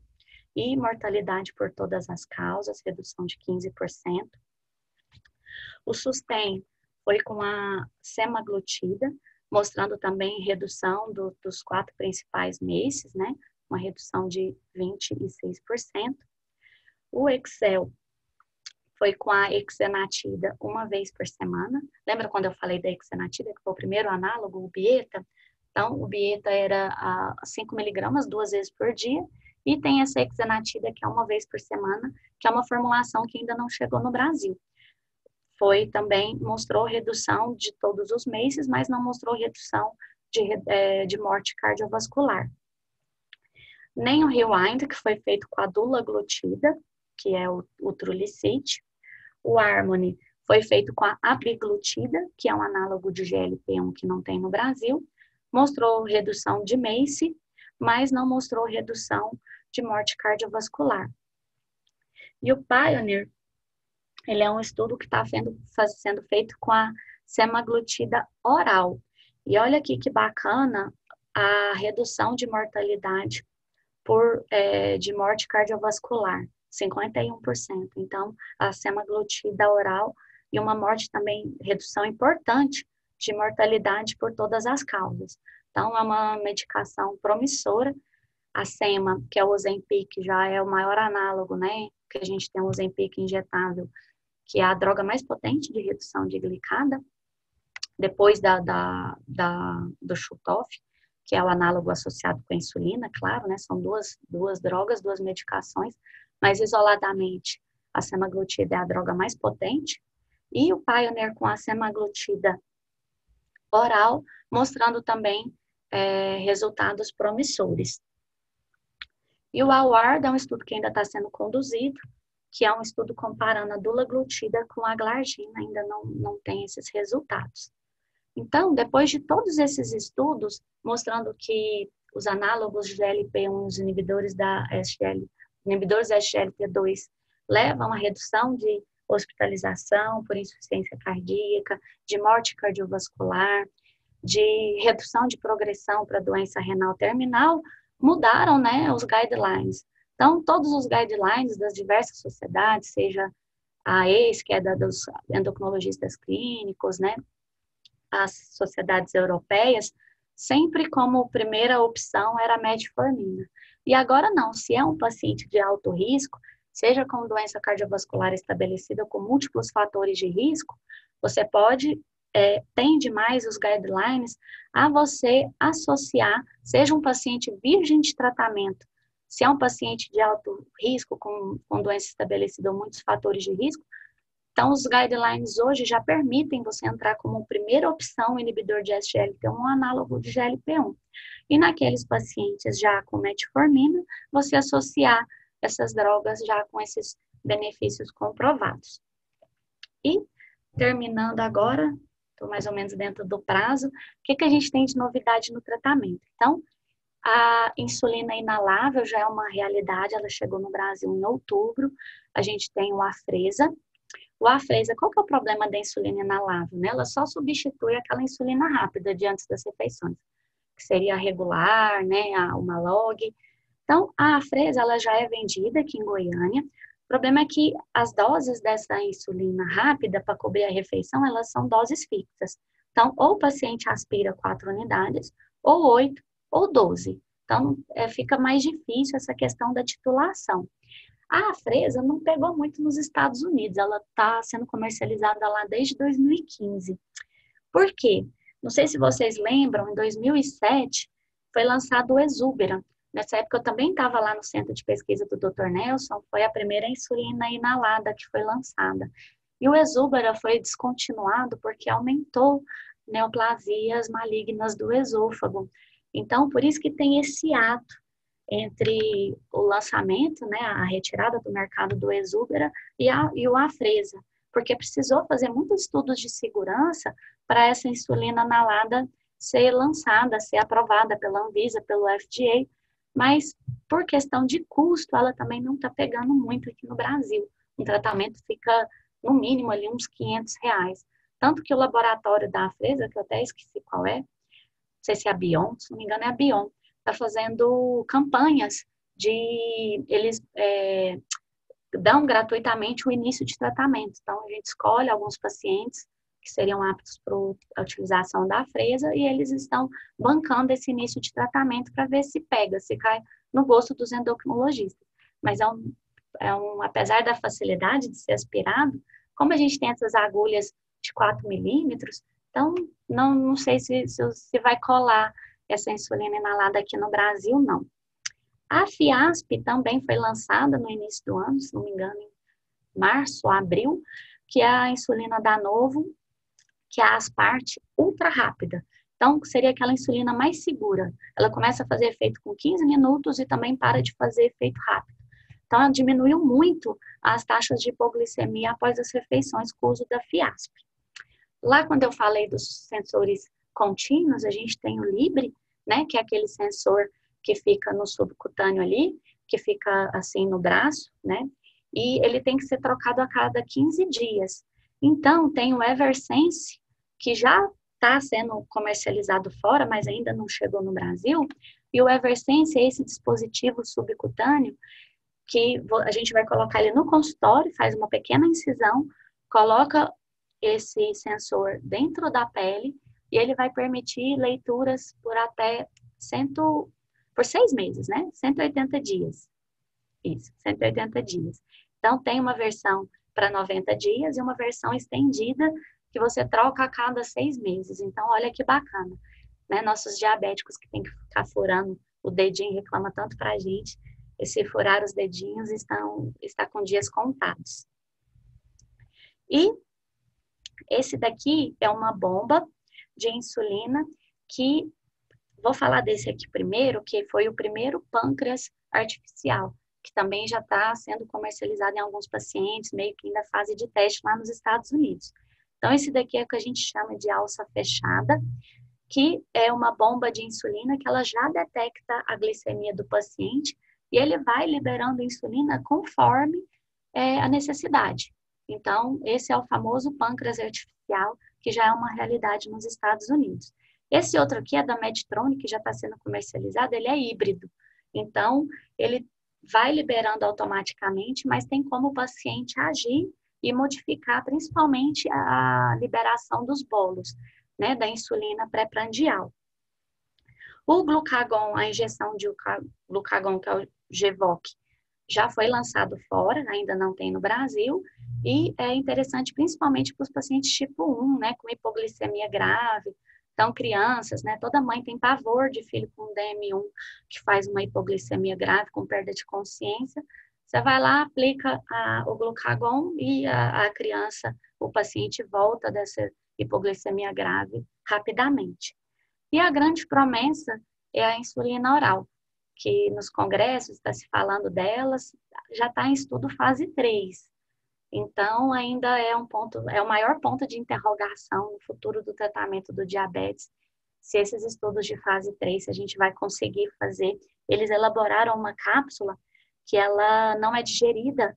e mortalidade por todas as causas, redução de 15%. O SUSTEN foi com a semaglutida, mostrando também redução dos 4 principais MACEs, né? Uma redução de 26%. O EXCEL foi com a exenatida uma vez por semana. Lembra quando eu falei da exenatida, que foi o primeiro análogo, o Bieta? Então, o Bieta era a 5 miligramas 2 vezes por dia, e tem essa exenatida, que é uma vez por semana, que é uma formulação que ainda não chegou no Brasil. Mostrou redução de todos os meses, mas não mostrou redução de morte cardiovascular. Nem o Rewind, que foi feito com a dulaglutida, que é o Trulicity. O Harmony foi feito com a abiglutida, que é um análogo de GLP-1 que não tem no Brasil. Mostrou redução de MACE, mas não mostrou redução de morte cardiovascular. E o Pioneer, ele é um estudo que está sendo feito com a semaglutida oral. E olha aqui que bacana a redução de mortalidade de morte cardiovascular, 51%. Então, a semaglutida oral e uma morte também, redução importante de mortalidade por todas as causas. Então, é uma medicação promissora. A Sema, que é o Ozempic, já é o maior análogo, né? Que a gente tem o Ozempic injetável, que é a droga mais potente de redução de glicada, depois do Chutoff, que é o análogo associado com a insulina, claro, né? São duas drogas, duas medicações, mas isoladamente a semaglutida é a droga mais potente, e o Pioneer com a semaglutida oral, mostrando também resultados promissores. E o AWARD é um estudo que ainda está sendo conduzido, que é um estudo comparando a dulaglutida com a glargina, ainda não tem esses resultados. Então, depois de todos esses estudos, mostrando que os análogos de GLP-1, os inibidores da SGLT2, levam à redução de hospitalização por insuficiência cardíaca, de morte cardiovascular, de redução de progressão para doença renal terminal, mudaram, né, os guidelines. Então, todos os guidelines das diversas sociedades, seja a ACE, que é dos endocrinologistas clínicos, né, as sociedades europeias, sempre como primeira opção era a metformina. E agora não, se é um paciente de alto risco, seja com doença cardiovascular estabelecida com múltiplos fatores de risco, você pode, tende mais os guidelines a você associar, seja um paciente virgem de tratamento, se é um paciente de alto risco, com doença estabelecida ou muitos fatores de risco, então, os guidelines hoje já permitem você entrar como primeira opção o inibidor de SGLT1, um análogo de GLP-1. E naqueles pacientes já com metformina, você associar essas drogas já com esses benefícios comprovados. E, terminando agora, estou mais ou menos dentro do prazo, o que a gente tem de novidade no tratamento? Então, a insulina inalável já é uma realidade, ela chegou no Brasil em outubro, a gente tem o Afrezza. O Afrezza, qual que é o problema da insulina inalável? Né? Ela só substitui aquela insulina rápida de antes das refeições, que seria a regular, né, a Humalog. Então, a Afrezza, ela já é vendida aqui em Goiânia. O problema é que as doses dessa insulina rápida para cobrir a refeição, elas são doses fixas. Então, ou o paciente aspira 4 unidades, ou 8, ou 12. Então, fica mais difícil essa questão da titulação. A Afrezza não pegou muito nos Estados Unidos, ela está sendo comercializada lá desde 2015. Por quê? Não sei se vocês lembram, em 2007 foi lançado o Exubera. Nessa época eu também estava lá no centro de pesquisa do Dr. Nelson, foi a primeira insulina inalada que foi lançada. E o Exubera foi descontinuado porque aumentou neoplasias malignas do esôfago. Então, por isso que tem esse ato entre o lançamento, né, a retirada do mercado do Exubera e o Afrezza, porque precisou fazer muitos estudos de segurança para essa insulina inalada ser lançada, ser aprovada pela Anvisa, pelo FDA, mas por questão de custo, ela também não está pegando muito aqui no Brasil. Um tratamento fica, no mínimo, ali uns R$500. Tanto que o laboratório da Afrezza, que eu até esqueci qual é, não sei se é a Bion, se não me engano é a Bion, está fazendo campanhas de eles dão gratuitamente o início de tratamento. Então, a gente escolhe alguns pacientes que seriam aptos para a utilização da Afrezza e eles estão bancando esse início de tratamento para ver se pega, se cai no gosto dos endocrinologistas. Mas apesar da facilidade de ser aspirado, como a gente tem essas agulhas de 4 milímetros, então não sei se vai colar essa insulina inalada aqui no Brasil, não. A Fiasp também foi lançada no início do ano, se não me engano, em março, abril, que é a insulina da Novo, que é a Asparte ultra rápida. Então, seria aquela insulina mais segura. Ela começa a fazer efeito com 15 minutos e também para de fazer efeito rápido. Então, ela diminuiu muito as taxas de hipoglicemia após as refeições com o uso da Fiasp. Lá, quando eu falei dos sensores contínuos, a gente tem o Libre, né, que é aquele sensor que fica no subcutâneo ali, que fica assim no braço, né, e ele tem que ser trocado a cada 15 dias. Então, tem o Eversense, que já está sendo comercializado fora, mas ainda não chegou no Brasil, e o Eversense é esse dispositivo subcutâneo que a gente vai colocar ele no consultório, faz uma pequena incisão, coloca esse sensor dentro da pele, e ele vai permitir leituras por 6 meses, né? 180 dias. Isso, 180 dias. Então, tem uma versão para 90 dias e uma versão estendida que você troca a cada 6 meses. Então, olha que bacana, né? Nossos diabéticos que tem que ficar furando o dedinho reclama tanto para a gente. E se furar os dedinhos, está com dias contados. E esse daqui é uma bomba de insulina que, vou falar desse aqui primeiro, que foi o primeiro pâncreas artificial, que também já está sendo comercializado em alguns pacientes, meio que ainda fase de teste lá nos Estados Unidos. Então, esse daqui é o que a gente chama de alça fechada, que é uma bomba de insulina que ela já detecta a glicemia do paciente e ele vai liberando insulina conforme a necessidade. Então, esse é o famoso pâncreas artificial, que já é uma realidade nos Estados Unidos. Esse outro aqui é da Medtronic, que já está sendo comercializado, ele é híbrido. Então, ele vai liberando automaticamente, mas tem como o paciente agir e modificar principalmente a liberação dos bolos, né, da insulina pré-prandial. O glucagon, a injeção de glucagon, que é o Gvoke, já foi lançado fora, ainda não tem no Brasil, e é interessante principalmente para os pacientes tipo 1, né, com hipoglicemia grave. Então, crianças, né, toda mãe tem pavor de filho com DM1 que faz uma hipoglicemia grave, com perda de consciência. Você vai lá, aplica o glucagon e a criança, o paciente volta dessa hipoglicemia grave rapidamente. E a grande promessa é a insulina oral, que nos congressos está se falando delas, já está em estudo fase 3. Então, ainda é é o maior ponto de interrogação no futuro do tratamento do diabetes, se esses estudos de fase 3, se a gente vai conseguir fazer. Eles elaboraram uma cápsula que ela não é digerida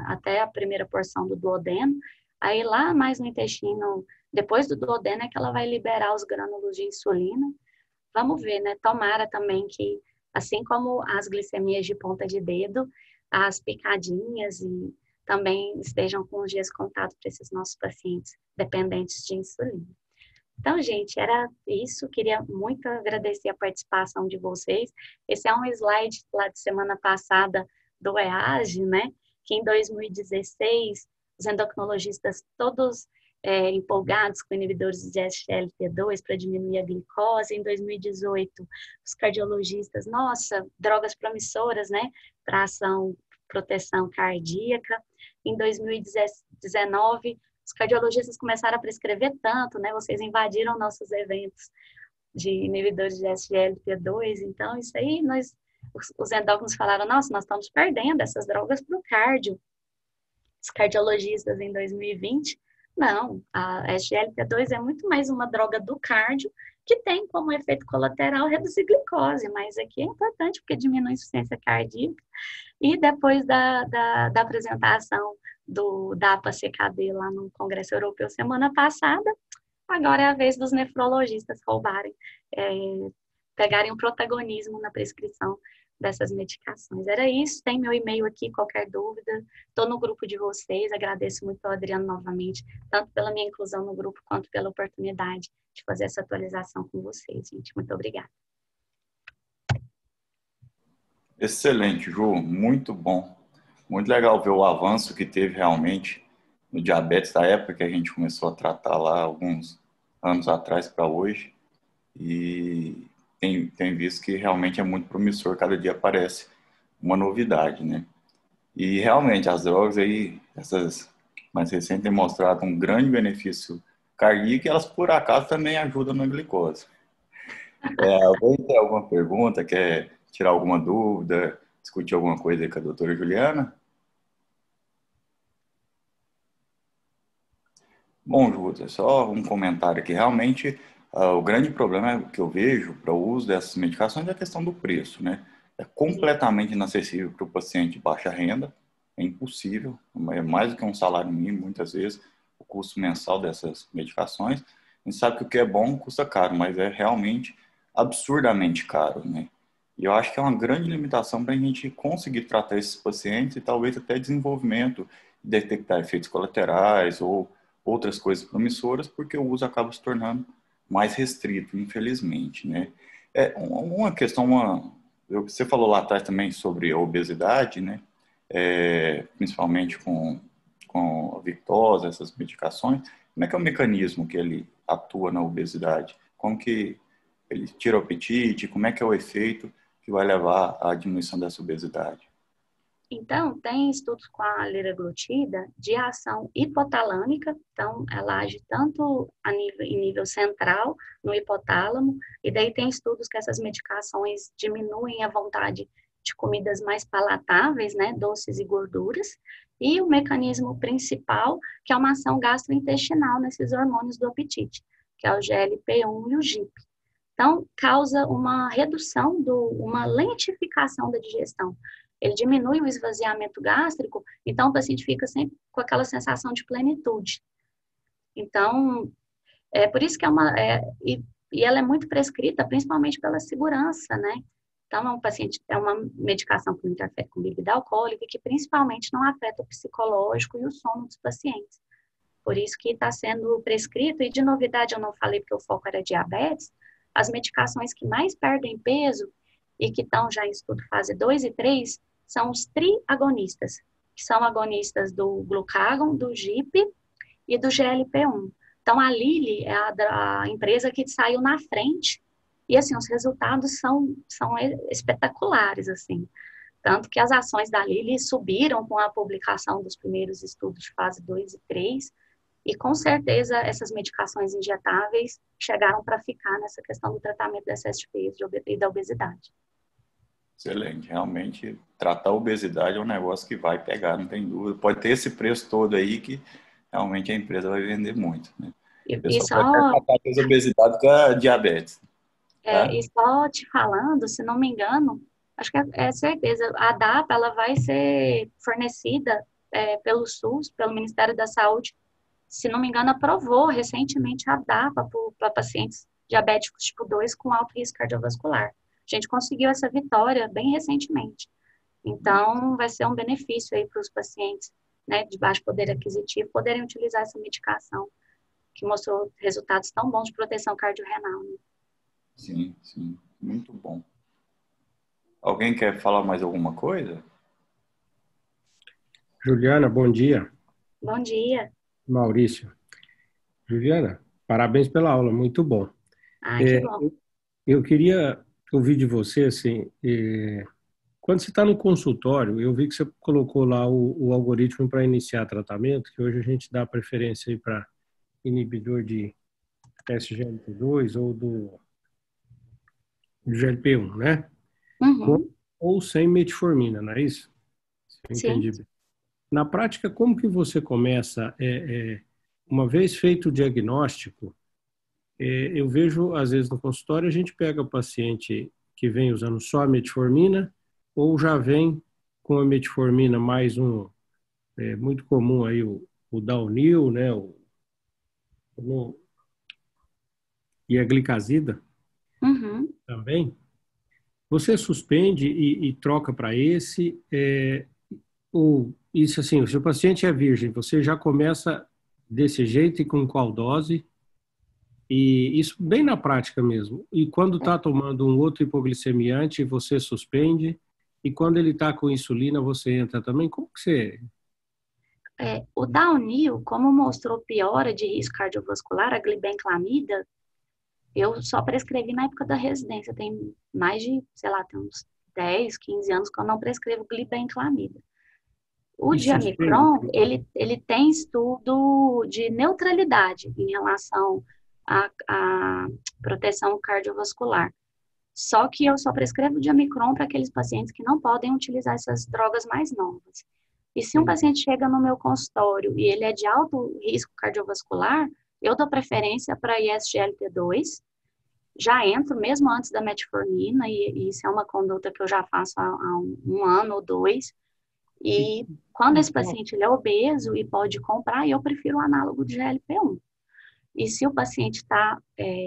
até a primeira porção do duodeno, aí lá mais no intestino, depois do duodeno, é que ela vai liberar os grânulos de insulina. Vamos ver, né? Tomara também que, assim como as glicemias de ponta de dedo, as picadinhas e também estejam com os dias contados para esses nossos pacientes dependentes de insulina. Então, gente, era isso. Queria muito agradecer a participação de vocês. Esse é um slide lá de semana passada do EAGE, né? Que em 2016, os endocrinologistas todos empolgados com inibidores de SGLT2 para diminuir a glicose. Em 2018, os cardiologistas, nossa, drogas promissoras, né? Para proteção cardíaca. Em 2019, os cardiologistas começaram a prescrever tanto, né? Vocês invadiram nossos eventos de inibidores de SGLT2, então isso aí, os endócrinos falaram, nossa, nós estamos perdendo essas drogas para o cardio. Os cardiologistas em 2020, não, a SGLT2 é muito mais uma droga do cardio que tem como efeito colateral reduzir glicose, mas aqui é importante porque diminui a insuficiência cardíaca. E depois da apresentação da APA-CKD lá no Congresso Europeu semana passada, agora é a vez dos nefrologistas roubarem, pegarem o protagonismo na prescrição dessas medicações. Era isso, tem meu e-mail aqui, qualquer dúvida, estou no grupo de vocês, agradeço muito ao Adriano novamente, tanto pela minha inclusão no grupo, quanto pela oportunidade de fazer essa atualização com vocês, gente. Muito obrigada. Excelente, Ju, muito bom. Muito legal ver o avanço que teve realmente no diabetes da época que a gente começou a tratar lá alguns anos atrás para hoje. E tem visto que realmente é muito promissor, cada dia aparece uma novidade, né? E realmente as drogas aí, essas mais recentes, têm mostrado um grande benefício cardíaco e elas por acaso também ajudam na glicose. Alguém tem alguma pergunta, quer tirar alguma dúvida, discutir alguma coisa aí com a doutora Juliana? Bom, Júlia, só um comentário aqui. Realmente, o grande problema que eu vejo para o uso dessas medicações é a questão do preço, né? É completamente inacessível para o paciente de baixa renda, é impossível, é mais do que um salário mínimo, muitas vezes, o custo mensal dessas medicações. A gente sabe que o que é bom custa caro, mas é realmente absurdamente caro, né? E eu acho que é uma grande limitação para a gente conseguir tratar esses pacientes e talvez até desenvolvimento, detectar efeitos colaterais ou outras coisas promissoras, porque o uso acaba se tornando mais restrito, infelizmente, né? Uma questão, você falou lá atrás também sobre a obesidade, né? Principalmente com a Victoza, essas medicações. Como é que é o mecanismo que ele atua na obesidade? Como que ele tira o apetite? Como é que é o efeito que vai levar à diminuição dessa obesidade? Então, tem estudos com a liraglutida de ação hipotalâmica, então ela age tanto em nível central, no hipotálamo, e daí tem estudos que essas medicações diminuem a vontade de comidas mais palatáveis, né, doces e gorduras, e o mecanismo principal, que é uma ação gastrointestinal nesses hormônios do apetite, que é o GLP-1 e o GIP. Então, causa uma redução, uma lentificação da digestão. Ele diminui o esvaziamento gástrico, então o paciente fica sempre com aquela sensação de plenitude. Então, é por isso que e ela é muito prescrita, principalmente pela segurança, né? Então, é uma medicação que interfere com bebida alcoólica, que principalmente não afeta o psicológico e o sono dos pacientes. Por isso que está sendo prescrito, e de novidade eu não falei porque o foco era diabetes, as medicações que mais perdem peso e que estão já em estudo fase 2 e 3 são os triagonistas, que são agonistas do glucagon, do GIP e do GLP-1. Então, a Lilly é a empresa que saiu na frente e, assim, os resultados são espetaculares, assim. Tanto que as ações da Lilly subiram com a publicação dos primeiros estudos de fase 2 e 3, e com certeza essas medicações injetáveis chegaram para ficar nessa questão do tratamento do excesso de peso e da obesidade. Excelente. Realmente, tratar a obesidade é um negócio que vai pegar, não tem dúvida. Pode ter esse preço todo aí que realmente a empresa vai vender muito, né? A E pessoa pode só, tratar a obesidade com a diabetes, tá? e só te falando, se não me engano, acho que é certeza, a DAPA ela vai ser fornecida pelo SUS, pelo Ministério da Saúde, se não me engano, aprovou recentemente a DAPA para pacientes diabéticos tipo 2 com alto risco cardiovascular. A gente conseguiu essa vitória bem recentemente. Então, vai ser um benefício aí para os pacientes, né, de baixo poder aquisitivo poderem utilizar essa medicação, que mostrou resultados tão bons de proteção cardiorrenal. Né? Sim, sim. Muito bom. Alguém quer falar mais alguma coisa? Juliana, bom dia. Bom dia. Maurício. Juliana, parabéns pela aula, muito bom. Que bom. Eu queria ouvir de você, assim, quando você está no consultório, eu vi que você colocou lá o algoritmo para iniciar tratamento, que hoje a gente dá preferência aí para inibidor de SGLT2 ou do GLP-1, né? Uhum. Ou sem metformina, não é isso? Se eu Sim. entendi bem. Na prática, como que você começa, uma vez feito o diagnóstico, eu vejo, às vezes, no consultório, a gente pega o paciente que vem usando só a metformina ou já vem com a metformina mais muito comum aí, o Daunil, né, e a glicazida Uhum. também. Você suspende e troca para esse, ou isso assim, se o paciente é virgem, você já começa desse jeito e com qual dose? E isso bem na prática mesmo. E quando está tomando um outro hipoglicemiante, você suspende. E quando ele está com insulina, você entra também. Como que você... O Daunil, como mostrou piora de risco cardiovascular, a glibenclamida, eu só prescrevi na época da residência. Tem mais de, sei lá, tem uns 10, 15 anos que eu não prescrevo glibenclamida. O E Diamicron, ele tem estudo de neutralidade em relação à proteção cardiovascular. Só que eu só prescrevo Diamicron para aqueles pacientes que não podem utilizar essas drogas mais novas. E se um paciente chega no meu consultório e ele é de alto risco cardiovascular, eu dou preferência para ISGLT2, já entro mesmo antes da metformina, e isso é uma conduta que eu já faço há um ano ou dois. E quando esse paciente ele é obeso e pode comprar, eu prefiro o análogo de GLP-1. E se o paciente está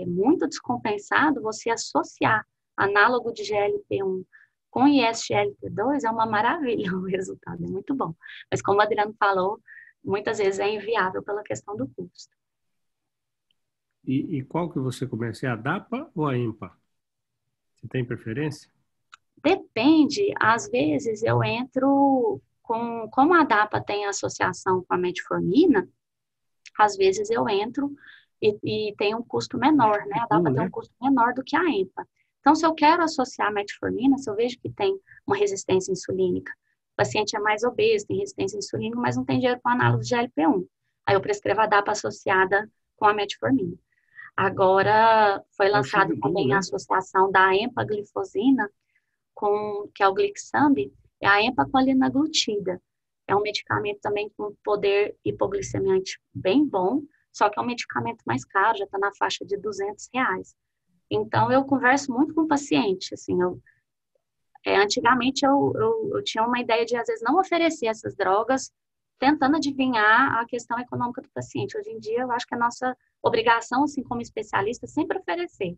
muito descompensado, você associar análogo de GLP-1 com ISGLT2 é uma maravilha, o resultado é muito bom. Mas como o Adriano falou, muitas vezes é inviável pela questão do custo. E qual que você começa? É a DAPA ou a EMPA? Você tem preferência? Depende, às vezes eu entro como a DAPA tem associação com a metformina, às vezes eu entro e tem um custo menor, né? A DAPA tem um custo menor do que a EMPA. Então, se eu quero associar a metformina, se eu vejo que tem uma resistência insulínica, o paciente é mais obeso, tem resistência insulínica, mas não tem dinheiro para análise de GLP-1. Aí eu prescrevo a DAPA associada com a metformina. Agora, foi lançado também a associação da empaglifosina, que é o Glixambi, é a empaglifosina. É um medicamento também com poder hipoglicemiante bem bom, só que é um medicamento mais caro, já está na faixa de R$ 200. Então, eu converso muito com o paciente, assim, antigamente eu tinha uma ideia de, às vezes, não oferecer essas drogas, tentando adivinhar a questão econômica do paciente. Hoje em dia, eu acho que a nossa obrigação, assim, como especialista, é sempre oferecer.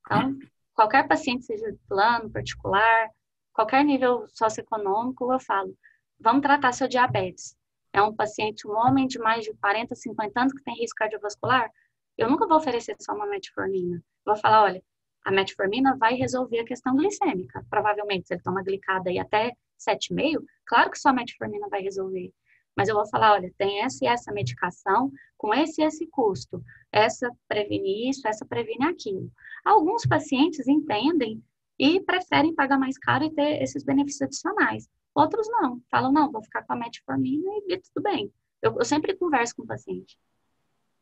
Então, qualquer paciente, seja plano, particular, qualquer nível socioeconômico, eu falo, vamos tratar seu diabetes. É um paciente, um homem de mais de 40, 50 anos que tem risco cardiovascular, eu nunca vou oferecer só uma metformina. Vou falar, olha, a metformina vai resolver a questão glicêmica. Provavelmente, se ele toma glicada aí até 7,5, claro que só a metformina vai resolver. Mas eu vou falar, olha, tem essa e essa medicação, com esse e esse custo. Essa previne isso, essa previne aquilo. Alguns pacientes entendem e preferem pagar mais caro e ter esses benefícios adicionais. Outros não. Falam, não, vou ficar com a metformina e tudo bem. Eu sempre converso com o paciente.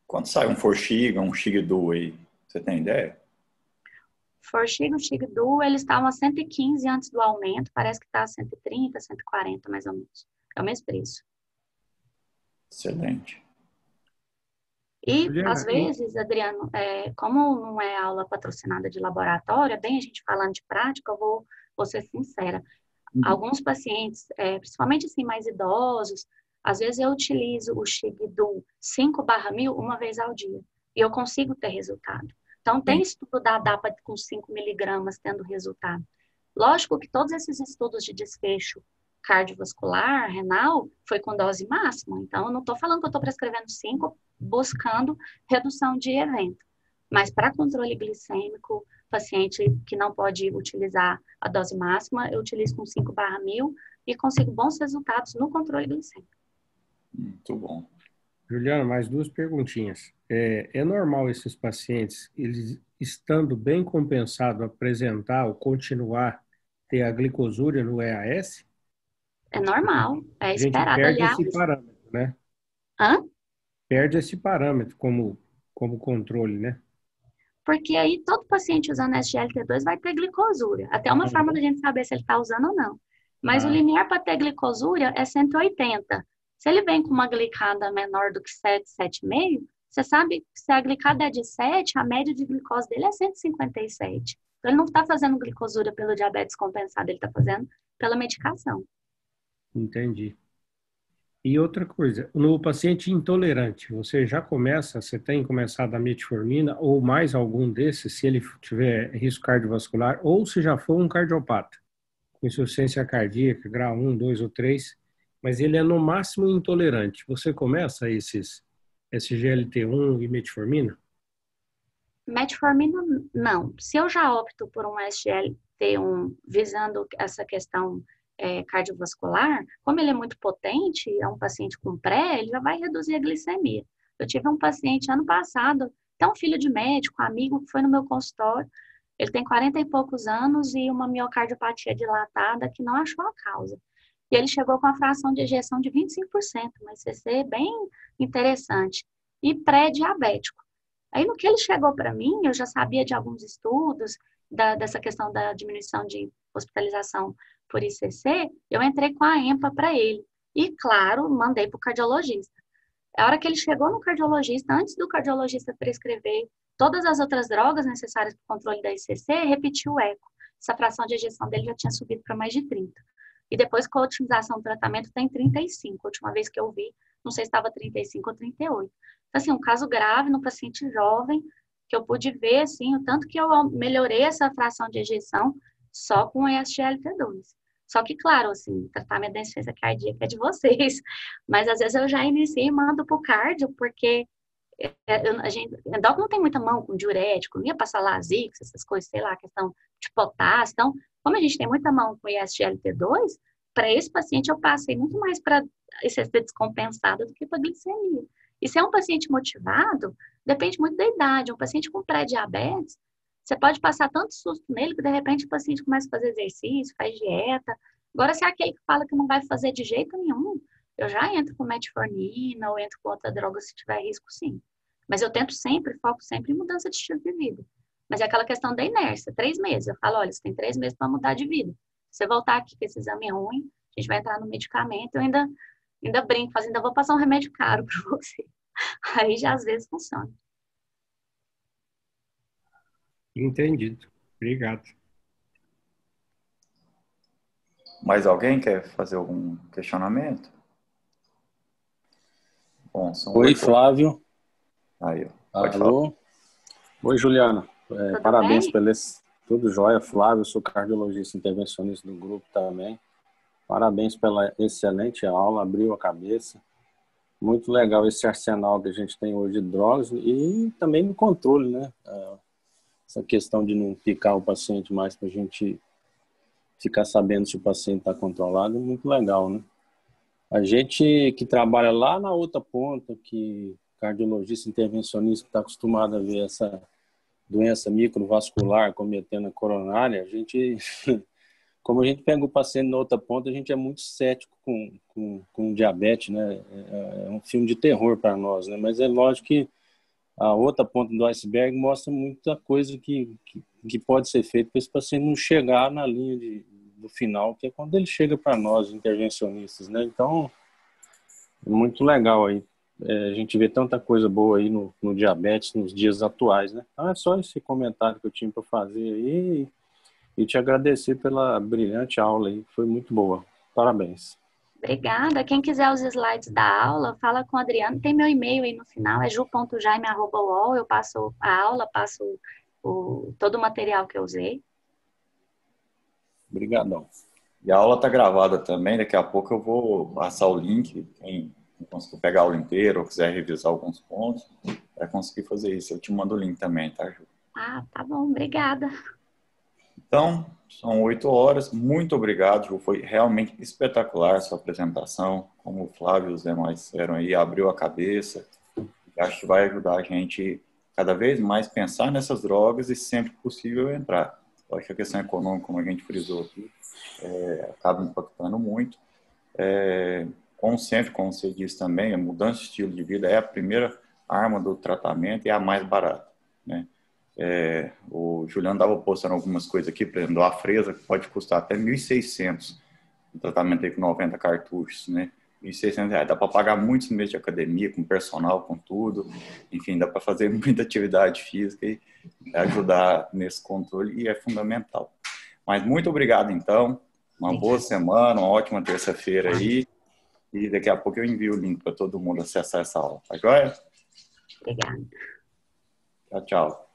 Quando sai um Forxiga, um Xigdu aí, você tem ideia? Forxiga e Xigdu, eles estavam a 115 antes do aumento, parece que está a 130, 140 mais ou menos. É o mesmo preço. Excelente. E, às vezes, Adriano, como não é aula patrocinada de laboratório, é bem a gente falando de prática, eu vou ser sincera. Alguns pacientes, principalmente assim, mais idosos, às vezes eu utilizo o Xigdu 5/1000 uma vez ao dia. E eu consigo ter resultado. Então, tem estudo da DAPA com 5 miligramas tendo resultado. Lógico que todos esses estudos de desfecho cardiovascular, renal, foi com dose máxima. Então, eu não estou falando que eu estou prescrevendo 5 buscando redução de evento. Mas para controle glicêmico, paciente que não pode utilizar a dose máxima, eu utilizo com 5/1000 e consigo bons resultados no controle glicêmico. Muito bom. Juliana, mais 2 perguntinhas. É normal esses pacientes, eles estando bem compensados, apresentar ou continuar ter a glicosúria no EAS? É normal, é esperado. A gente perde esse parâmetro, né? Hã? Perde esse parâmetro como controle, né? Porque aí todo paciente usando SGLT2 vai ter glicosúria. Até uma forma da gente saber se ele está usando ou não. Mas o limiar para ter glicosúria é 180. Se ele vem com uma glicada menor do que 7, 7,5, você sabe que se a glicada é de 7, a média de glicose dele é 157. Então, ele não está fazendo glicosúria pelo diabetes compensado, ele está fazendo pela medicação. Entendi. E outra coisa, no paciente intolerante, você tem começado a metformina ou mais algum desses, se ele tiver risco cardiovascular, ou se já for um cardiopata, com insuficiência cardíaca, grau 1, 2 ou 3, mas ele é no máximo intolerante. Você começa esses SGLT1 e metformina? Metformina, não. Se eu já opto por um SGLT1 visando essa questão cardiovascular, como ele é muito potente, é um paciente com pré, ele já vai reduzir a glicemia. Eu tive um paciente ano passado, até um filho de médico, amigo, que foi no meu consultório, ele tem 40 e poucos anos e uma miocardiopatia dilatada que não achou a causa. E ele chegou com a fração de ejeção de 25%, uma ICC bem interessante, e pré-diabético. Aí, no que ele chegou para mim, eu já sabia de alguns estudos dessa questão da diminuição de hospitalização por ICC, eu entrei com a EMPA para ele. E, claro, mandei para o cardiologista. A hora que ele chegou no cardiologista, antes do cardiologista prescrever todas as outras drogas necessárias para o controle da ICC, repetiu o eco. Essa fração de ejeção dele já tinha subido para mais de 30. E depois, com a otimização do tratamento, tem 35. A última vez que eu vi, não sei se estava 35 ou 38. Então, assim, um caso grave no paciente jovem, que eu pude ver, assim, o tanto que eu melhorei essa fração de ejeção só com o SGLT2. Só que, claro, assim, o tratamento da insuficiência cardíaca é de vocês, mas às vezes eu já iniciei e mando para o cardio, porque Endócrino não tem muita mão com diurético, não ia passar Lasix, essas coisas, sei lá, questão de potássio. Então, como a gente tem muita mão com ISGLT2, para esse paciente eu passei muito mais para ICC descompensada do que para glicemia. E se é um paciente motivado, depende muito da idade. Um paciente com pré-diabetes, você pode passar tanto susto nele que de repente o paciente começa a fazer exercício, faz dieta. Agora, se é aquele que fala que não vai fazer de jeito nenhum, eu já entro com metformina ou entro com outra droga se tiver risco, sim. Mas eu tento sempre, foco sempre em mudança de estilo de vida. Mas é aquela questão da inércia, 3 meses. Eu falo, olha, você tem 3 meses para mudar de vida. Se você voltar aqui que esse exame é ruim, a gente vai entrar no medicamento, eu ainda brinco, ainda vou passar um remédio caro para você. Aí já às vezes funciona. Entendido. Obrigado. Mais alguém quer fazer algum questionamento? Bom, Oi, Flávio. Aí, pode Alô. falar. Oi, Juliana. Parabéns bem? pelo tudo jóia, Flávio. Eu sou cardiologista intervencionista do grupo também. Parabéns pela excelente aula, abriu a cabeça. Muito legal esse arsenal que a gente tem hoje de drogas e também no controle, né? Essa questão de não picar o paciente mais para a gente ficar sabendo se o paciente está controlado é muito legal, né? A gente que trabalha lá na outra ponta, que cardiologista intervencionista está acostumado a ver essa doença microvascular cometendo a coronária, a gente, como a gente pega o paciente na outra ponta, a gente é muito cético com diabetes, né? É um filme de terror para nós, né? Mas é lógico que a outra ponta do iceberg mostra muita coisa que pode ser feita para esse paciente não chegar na linha do final, que é quando ele chega para nós, intervencionistas, né? Então, é muito legal aí. A gente vê tanta coisa boa aí no diabetes nos dias atuais, né? Então, é só esse comentário que eu tinha para fazer aí e te agradecer pela brilhante aula aí. Foi muito boa. Parabéns. Obrigada. Quem quiser os slides da aula, fala com o Adriano. Tem meu e-mail aí no final, é ju.jaime@uol. Eu passo a aula, passo todo o material que eu usei. Obrigadão. E a aula está gravada também, daqui a pouco eu vou passar o link, quem não conseguir pegar a aula inteira ou quiser revisar alguns pontos, vai conseguir fazer isso. Eu te mando o link também, tá, Ju? Ah, tá bom, obrigada. Então, são 8 horas. Muito obrigado, Ju. Foi realmente espetacular a sua apresentação. Como o Flávio e os demais disseram aí, abriu a cabeça. Acho que vai ajudar a gente cada vez mais pensar nessas drogas e sempre que possível entrar. Eu acho que a questão econômica, como a gente frisou aqui, acaba impactando muito. Como sempre, como você disse também, a mudança de estilo de vida é a primeira arma do tratamento e a mais barata, né? O Juliano estava postando algumas coisas aqui, por exemplo, a Fresa, que pode custar até 1.600, um tratamento aí com 90 cartuchos, né? R$ 1.600. Dá para pagar muitos meses de academia, com personal, com tudo. Enfim, dá para fazer muita atividade física e ajudar nesse controle, e é fundamental. Mas muito obrigado, então. Uma boa semana, uma ótima terça-feira aí. E daqui a pouco eu envio o link para todo mundo acessar essa aula. Tá joia? Obrigada. Tchau, tchau.